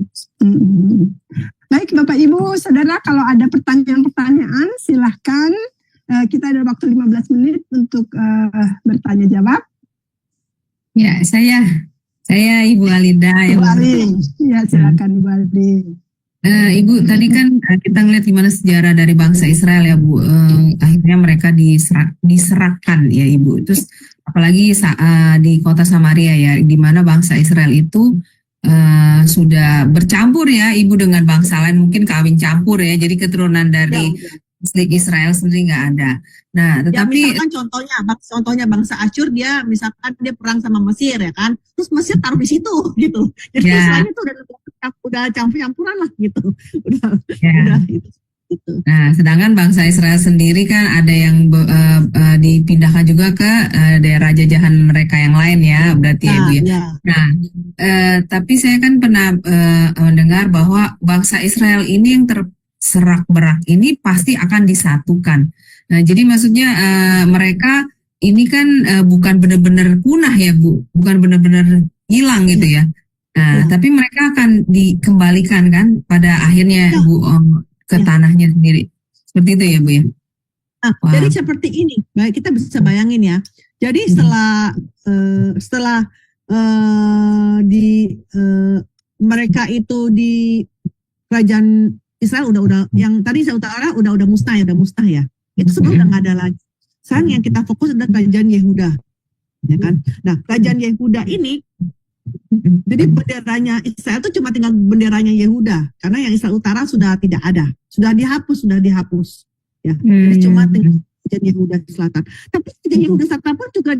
S1: Baik Bapak Ibu, Saudara, kalau ada pertanyaan-pertanyaan silahkan. Kita ada waktu 15 menit untuk bertanya jawab.
S7: Ya, saya Ibu Alida.
S1: Ibu Aling, ya silakan Ibu Aling.
S7: Ibu, tadi kan kita ngeliat gimana sejarah dari bangsa Israel ya Bu. Akhirnya mereka diserahkan ya Ibu. Terus apalagi di kota Samaria ya, di mana bangsa Israel itu sudah bercampur ya Ibu dengan bangsa lain, mungkin kawin campur ya. Jadi keturunan dari Israel sendiri nggak ada. Nah, tetapi
S5: ya, misalkan contohnya bangsa Asyur, dia misalkan dia perang sama Mesir ya kan, terus Mesir taruh di situ gitu. Jadi Israel itu udah campur-campuran lah gitu. Udah itu.
S7: Nah, sedangkan bangsa Israel sendiri kan ada yang dipindahkan juga ke daerah jajahan mereka yang lain ya, berarti ya Ibu ya. Nah, tapi saya kan pernah mendengar bahwa bangsa Israel ini yang terserak-berak ini pasti akan disatukan. Nah, jadi maksudnya mereka ini kan bukan benar-benar punah ya Bu, bukan benar-benar hilang gitu ya. Nah, tapi mereka akan dikembalikan kan pada akhirnya Bu ke tanahnya sendiri. Seperti itu ya Bu ya.
S5: Nah, jadi seperti ini, baik kita bisa bayangin ya. Jadi setelah mereka itu di kerajaan Israel udah yang tadi saya utara udah musnah ya. Itu sebenarnya udah nggak ada lagi. Sekarang yang kita fokus adalah kerajaan Yehuda, ya kan? Nah, kerajaan Yehuda ini, jadi benderanya Israel itu cuma tinggal benderanya Yehuda, karena yang Israel Utara sudah tidak ada, sudah dihapus, ya. Jadi cuma tinggal kerajaan Yehuda Selatan. Tapi kerajaan Yehuda Selatan pun juga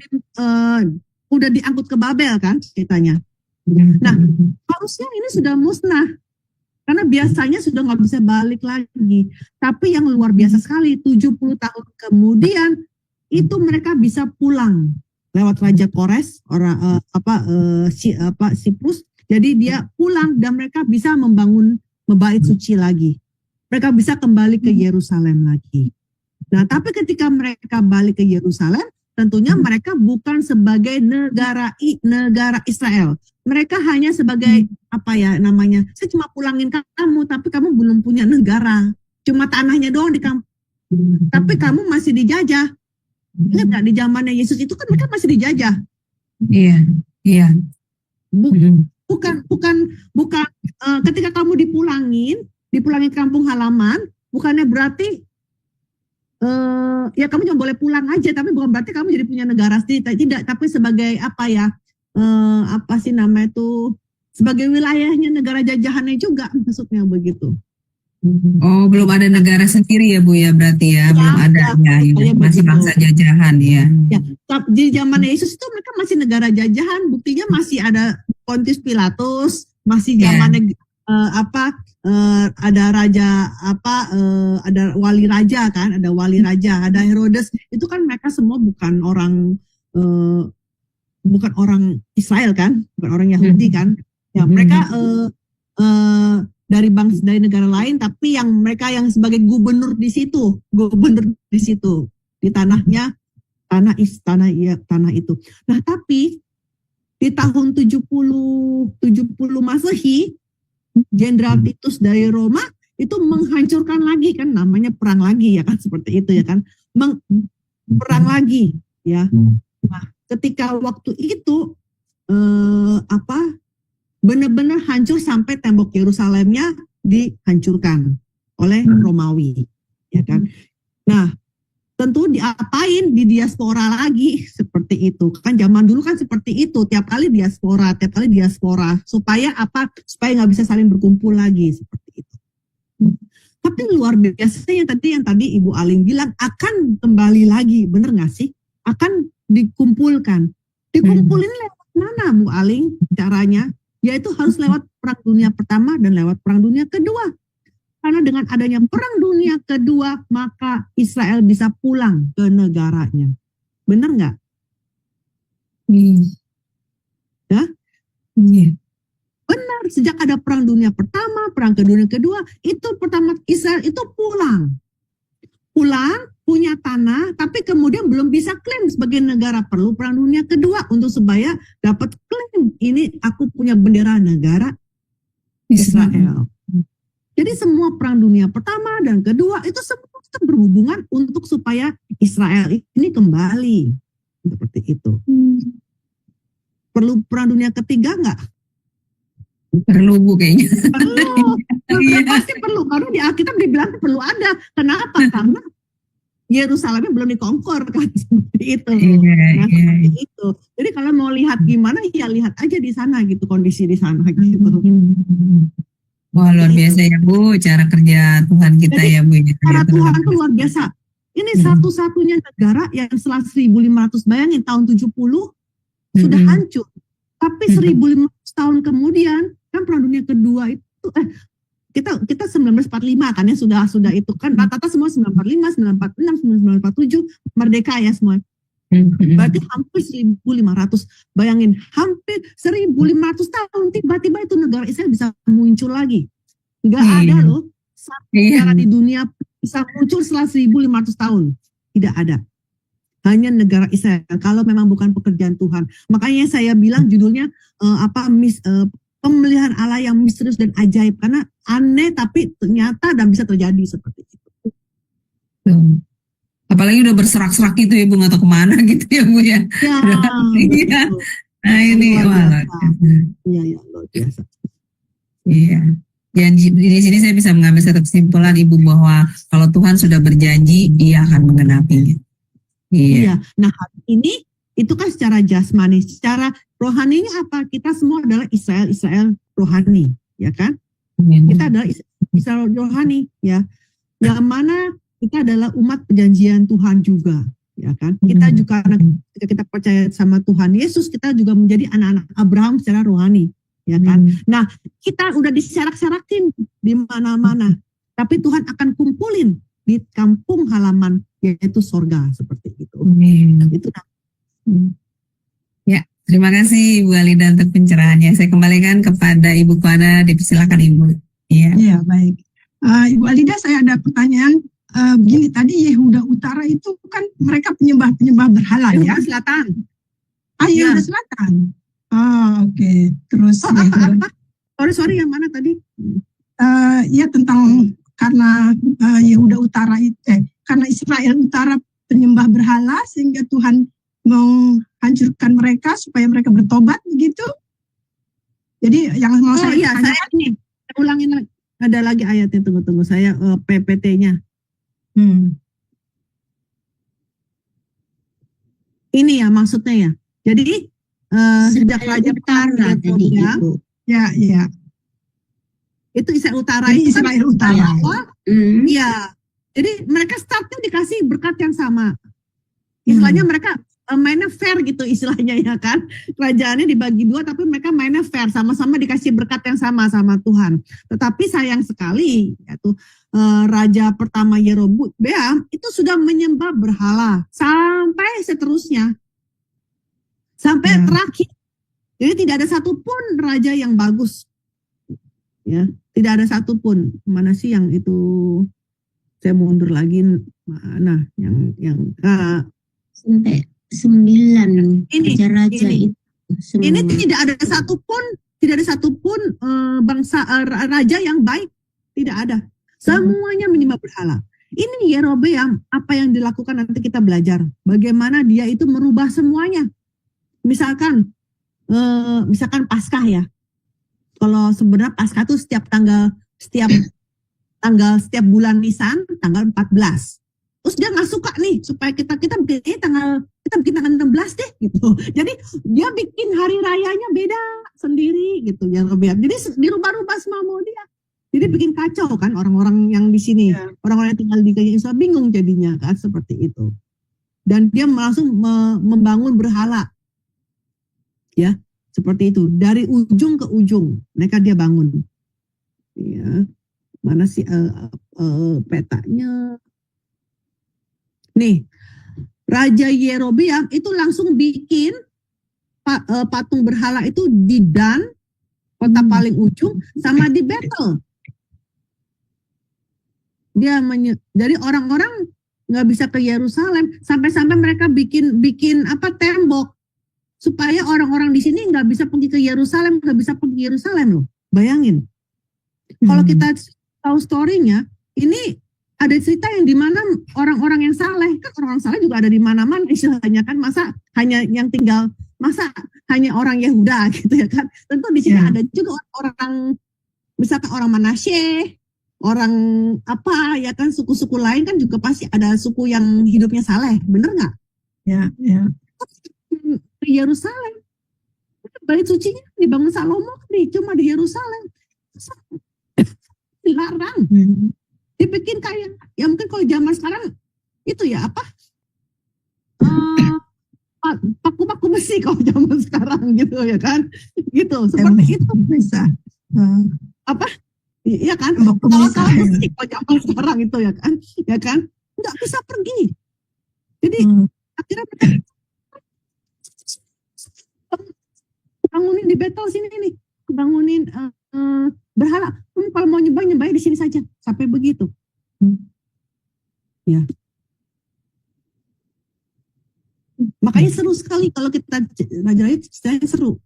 S5: udah diangkut ke Babel kan ceritanya. Nah, harusnya ini sudah musnah. Karena biasanya sudah nggak bisa balik lagi. Tapi yang luar biasa sekali, 70 tahun kemudian itu mereka bisa pulang lewat Raja Kores, Siprus. Jadi dia pulang dan mereka bisa membangun Bait Suci lagi. Mereka bisa kembali ke Yerusalem lagi. Nah, tapi ketika mereka balik ke Yerusalem, tentunya mereka bukan sebagai negara Israel. Mereka hanya sebagai saya cuma pulangin kamu, tapi kamu belum punya negara. Cuma tanahnya doang di kampung. Tapi kamu masih dijajah. Ingat nggak di zamannya Yesus itu kan mereka masih dijajah.
S7: Iya.
S5: Bukan ketika kamu dipulangin kampung halaman, bukannya berarti ya kamu cuma boleh pulang aja, tapi bukan berarti kamu jadi punya negara sendiri. Tidak, tapi sebagai sebagai wilayahnya negara jajahannya juga, maksudnya begitu.
S7: Oh, belum ada negara sendiri ya Bu ya, berarti ya, belum ada ya, masih bangsa jajahan ya.
S5: Ya, di zaman Yesus itu mereka masih negara jajahan, buktinya masih ada Pontius Pilatus, masih zamannya ada raja ada wali raja kan, ada Herodes, itu kan mereka semua bukan orang Israel kan, bukan orang Yahudi kan. Ya, mereka dari negara lain, tapi mereka yang sebagai gubernur di situ di tanah itu. Nah, tapi di tahun 70 Masehi, Jenderal Titus dari Roma itu menghancurkan lagi kan, namanya perang lagi ya kan, seperti itu ya kan, perang lagi ya. Nah, ketika waktu itu benar-benar hancur sampai tembok Yerusalemnya dihancurkan oleh Romawi, ya kan. Nah, tentu diapain di diaspora lagi seperti itu. Kan zaman dulu kan seperti itu, tiap kali diaspora supaya apa? Supaya nggak bisa saling berkumpul lagi seperti itu. Tapi luar biasa yang tadi Ibu Aling bilang akan kembali lagi, bener nggak sih? Akan dikumpulkan. Dikumpulin lewat mana Bu Aling caranya? Yaitu harus lewat Perang Dunia Pertama dan lewat Perang Dunia Kedua. Karena dengan adanya Perang Dunia Kedua, maka Israel bisa pulang ke negaranya. Benar nggak? Ya? Benar, sejak ada Perang Dunia Pertama, Perang Dunia Kedua, itu pertama Israel itu pulang, punya tanah, tapi kemudian belum bisa klaim sebagai negara. Perlu Perang Dunia Kedua untuk supaya dapat klaim, ini aku punya bendera negara Israel. Jadi semua Perang Dunia Pertama dan Kedua itu semua berhubungan untuk supaya Israel ini kembali. Seperti itu. Perlu Perang Dunia Ketiga nggak?
S7: Perlu Bu kayaknya.
S5: Perlu. Pasti perlu. Karena di Alkitab dibilang perlu ada. Kenapa? Karena Yerusalemnya belum dikongkor kan. Seperti itu. Seperti itu. Jadi kalau mau lihat gimana, ya lihat aja di sana gitu, kondisi di sana gitu.
S7: Wah, luar biasa ya Bu, cara kerja Tuhan kita. Jadi, ya Bu.
S5: Cara Tuhan itu luar biasa. Ini satu-satunya negara yang setelah 1500, bayangin tahun 70 sudah hancur. Tapi 1500 tahun kemudian, kan Perang Dunia Kedua itu, kita 1945 kan ya, sudah itu kan, rata-rata semua 1945, 1946, 1947, merdeka ya semua. Berarti hampir 1500. Bayangin, hampir 1500 tahun tiba-tiba itu negara Israel bisa muncul lagi. Enggak ada loh negara di dunia bisa muncul setelah 1500 tahun. Tidak ada. Hanya negara Israel, kalau memang bukan pekerjaan Tuhan. Makanya saya bilang judulnya pemeliharaan Allah yang misterius dan ajaib, karena aneh tapi ternyata dan bisa terjadi seperti itu.
S7: Apalagi udah berserak-serak gitu ya Bu, nggak tahu kemana gitu ya Bu ya. Iya. Nah ini luar biasa. Iya. Dan di sini saya bisa mengambil satu kesimpulan Ibu, bahwa kalau Tuhan sudah berjanji, Dia akan mengenapinya. Iya.
S5: Nah hari ini itu kan secara jasmani, secara rohaninya apa? Kita semua adalah Israel rohani, ya kan? Kita adalah Israel rohani, ya. Yang mana kita adalah umat perjanjian Tuhan juga, ya kan? Kita juga, ketika kita percaya sama Tuhan Yesus, kita juga menjadi anak-anak Abraham secara rohani, ya kan? Nah, kita udah diserak-serakin di mana-mana, tapi Tuhan akan kumpulin di kampung halaman, yaitu sorga, seperti itu. Itu.
S7: Ya, terima kasih Ibu Alida untuk pencerahannya. Saya kembalikan kepada Ibu Kuana, dipersilakan Ibu.
S1: Iya, baik. Ibu Alida, saya ada pertanyaan. Begini, tadi Yehuda Utara itu kan mereka penyembah berhala ya.
S5: Yehuda Selatan.
S1: Yehuda Selatan. Oke. Terus
S5: sorry yang mana tadi?
S1: Ya tentang karena Yehuda Utara karena Israel Utara penyembah berhala sehingga Tuhan menghancurkan mereka supaya mereka bertobat begitu. Jadi yang mau saya
S5: ulangin, ada lagi ayatnya, tunggu saya PPT-nya. Ini ya maksudnya ya. Jadi sejak Raja
S6: Utara tadi Ibu.
S1: Ya.
S5: Itu Israel Utara.
S1: Jadi Israel Utara.
S5: Iya. Jadi mereka startnya dikasih berkat yang sama. Istilahnya mereka mainnya fair gitu istilahnya ya kan. Kerajaannya dibagi dua tapi mereka mainnya fair, sama-sama dikasih berkat yang sama Tuhan. Tetapi sayang sekali yaitu Raja pertama Yerobeam itu sudah menyembah berhala sampai seterusnya. Sampai terakhir. Jadi tidak ada satupun raja yang bagus. Ya, tidak ada satupun. Mana sih yang itu? Saya mundur lagi, mana yang
S6: sampai 9 raja-raja itu.
S5: Ini tidak ada satupun bangsa raja yang baik, tidak ada. Semuanya menyembah berhala. Ini Yerobeam, apa yang dilakukan nanti kita belajar. Bagaimana dia itu merubah semuanya. Misalkan Paskah ya. Kalau sebenarnya Paskah itu setiap bulan Nisan tanggal 14. Terus dia nggak suka nih supaya kita bikin tanggal 16 deh gitu. Jadi dia bikin hari rayanya beda sendiri gitu ya. Jadi dirubah-rubah semua mau dia. Jadi bikin kacau kan orang-orang yang di sini, orang-orang yang tinggal di Gaza bingung jadinya kan seperti itu. Dan dia langsung membangun berhala, ya seperti itu dari ujung ke ujung mereka dia bangun. Ya, mana sih petanya? Nih, Raja Yerobeam itu langsung bikin patung berhala itu di Dan, kota paling ujung, sama di Betel. Jadi orang-orang nggak bisa ke Yerusalem, sampai-sampai mereka bikin tembok supaya orang-orang di sini nggak bisa pergi ke Yerusalem, loh. Bayangin, kalau kita tahu story-nya, ini ada cerita yang di mana orang-orang yang saleh, kan orang saleh juga ada di mana-mana istilahnya kan, masa hanya orang Yehuda gitu ya kan. Tentu di sini ada juga orang, misalkan orang Manasye, orang apa ya kan, suku-suku lain kan juga pasti ada suku yang hidupnya saleh, bener nggak? Ya. Yerusalem, bait sucinya dibangun Salomo nih, cuma di Yerusalem, dilarang. Dibikin kayak, ya mungkin kalau zaman sekarang itu ya apa, paku-paku besi kalau zaman sekarang gitu ya kan, gitu seperti itu bisa apa, iya kan, kalau besi kalau zaman sekarang itu ya kan, nggak bisa pergi. Jadi akhirnya bangunin di Betel sini nih, bangunin berhala. Kalau mau nyembah di sini saja, sampai begitu. Ya. Makanya seru sekali kalau kita raja-raja ceritanya seru.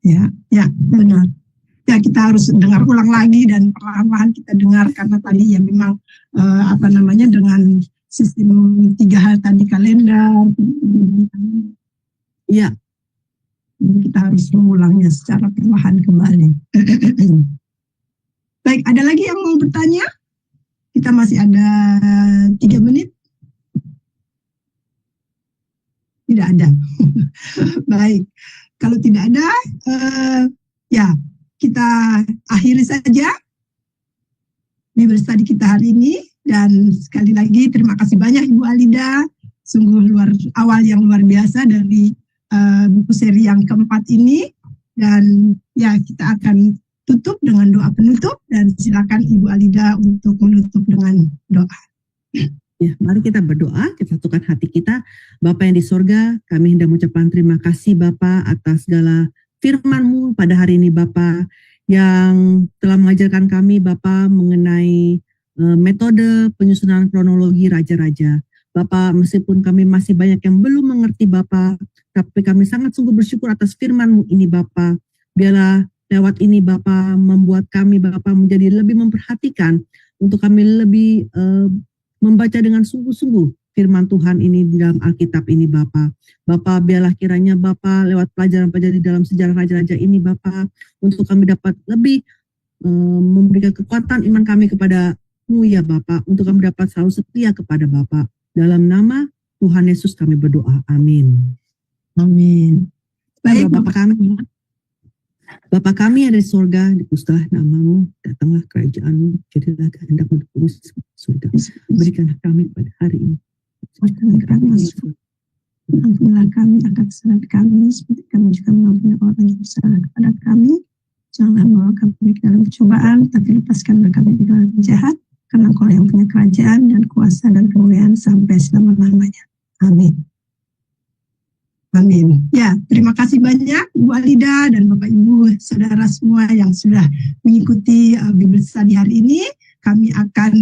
S1: Ya, benar. Ya, kita harus dengar ulang lagi dan perlahan-lahan kita dengar, karena tadi ya memang dengan sistem 3 hal tadi, kalender.
S5: Ya.
S1: Kita harus mengulangnya secara perlahan kembali. Baik, ada lagi yang mau bertanya? Kita masih ada 3 menit. Tidak ada. Baik, kalau tidak ada, ya kita akhiri saja Bible Study kita hari ini. Dan sekali lagi terima kasih banyak Ibu Alida, sungguh awal yang luar biasa dari buku seri yang keempat ini. Dan ya, kita akan tutup dengan doa penutup, dan silakan Ibu Alida untuk menutup dengan doa.
S5: Ya, mari kita berdoa, kita satukan hati kita. Bapa yang di sorga, kami hendak mengucapkan terima kasih Bapa atas segala firman-Mu pada hari ini Bapa, yang telah mengajarkan kami Bapa mengenai metode penyusunan kronologi raja-raja. Bapa, meskipun kami masih banyak yang belum mengerti Bapa, tapi kami sangat sungguh bersyukur atas firman-Mu ini Bapa. Biarlah lewat ini Bapa membuat kami Bapa menjadi lebih memperhatikan, untuk kami lebih membaca dengan sungguh-sungguh firman Tuhan ini di dalam Alkitab ini Bapa. Bapa, biarlah kiranya Bapa lewat pelajaran-pelajaran di dalam sejarah raja-raja ini Bapa, untuk kami dapat lebih memberikan kekuatan iman kami kepada-Mu ya Bapa, untuk kami dapat selalu setia kepada Bapa. Dalam nama Tuhan Yesus kami berdoa. Amin.
S1: Amin. Baik,
S5: Bapa kami yang ada di surga, dikuduskanlah nama-Mu, datanglah kerajaan-Mu, jadilah kehendak-Mu di bumi seperti di surga. Berikanlah kami pada hari ini.
S1: Ampunilah kami akan kesalahan kami, seperti kami juga mengampuni orang yang bersalah kepada kami. Janganlah membawa kami ke dalam percobaan, tapi lepaskanlah kami dari orang jahat, karena Engkau yang punya kerajaan dan kuasa dan kemuliaan sampai selama-lamanya. Amin. Amin. Ya, terima kasih banyak Bu Alida dan Bapak Ibu Saudara semua yang sudah mengikuti Bible Study hari ini. Kami akan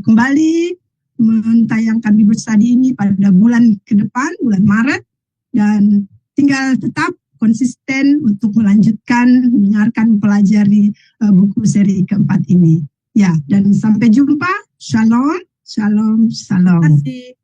S1: kembali mentayangkan Bible Study ini pada bulan ke depan, bulan Maret, dan tinggal tetap konsisten untuk melanjutkan mendengarkan, mempelajari buku seri keempat ini. Ya, dan sampai jumpa. Shalom, shalom, shalom.
S5: Terima kasih.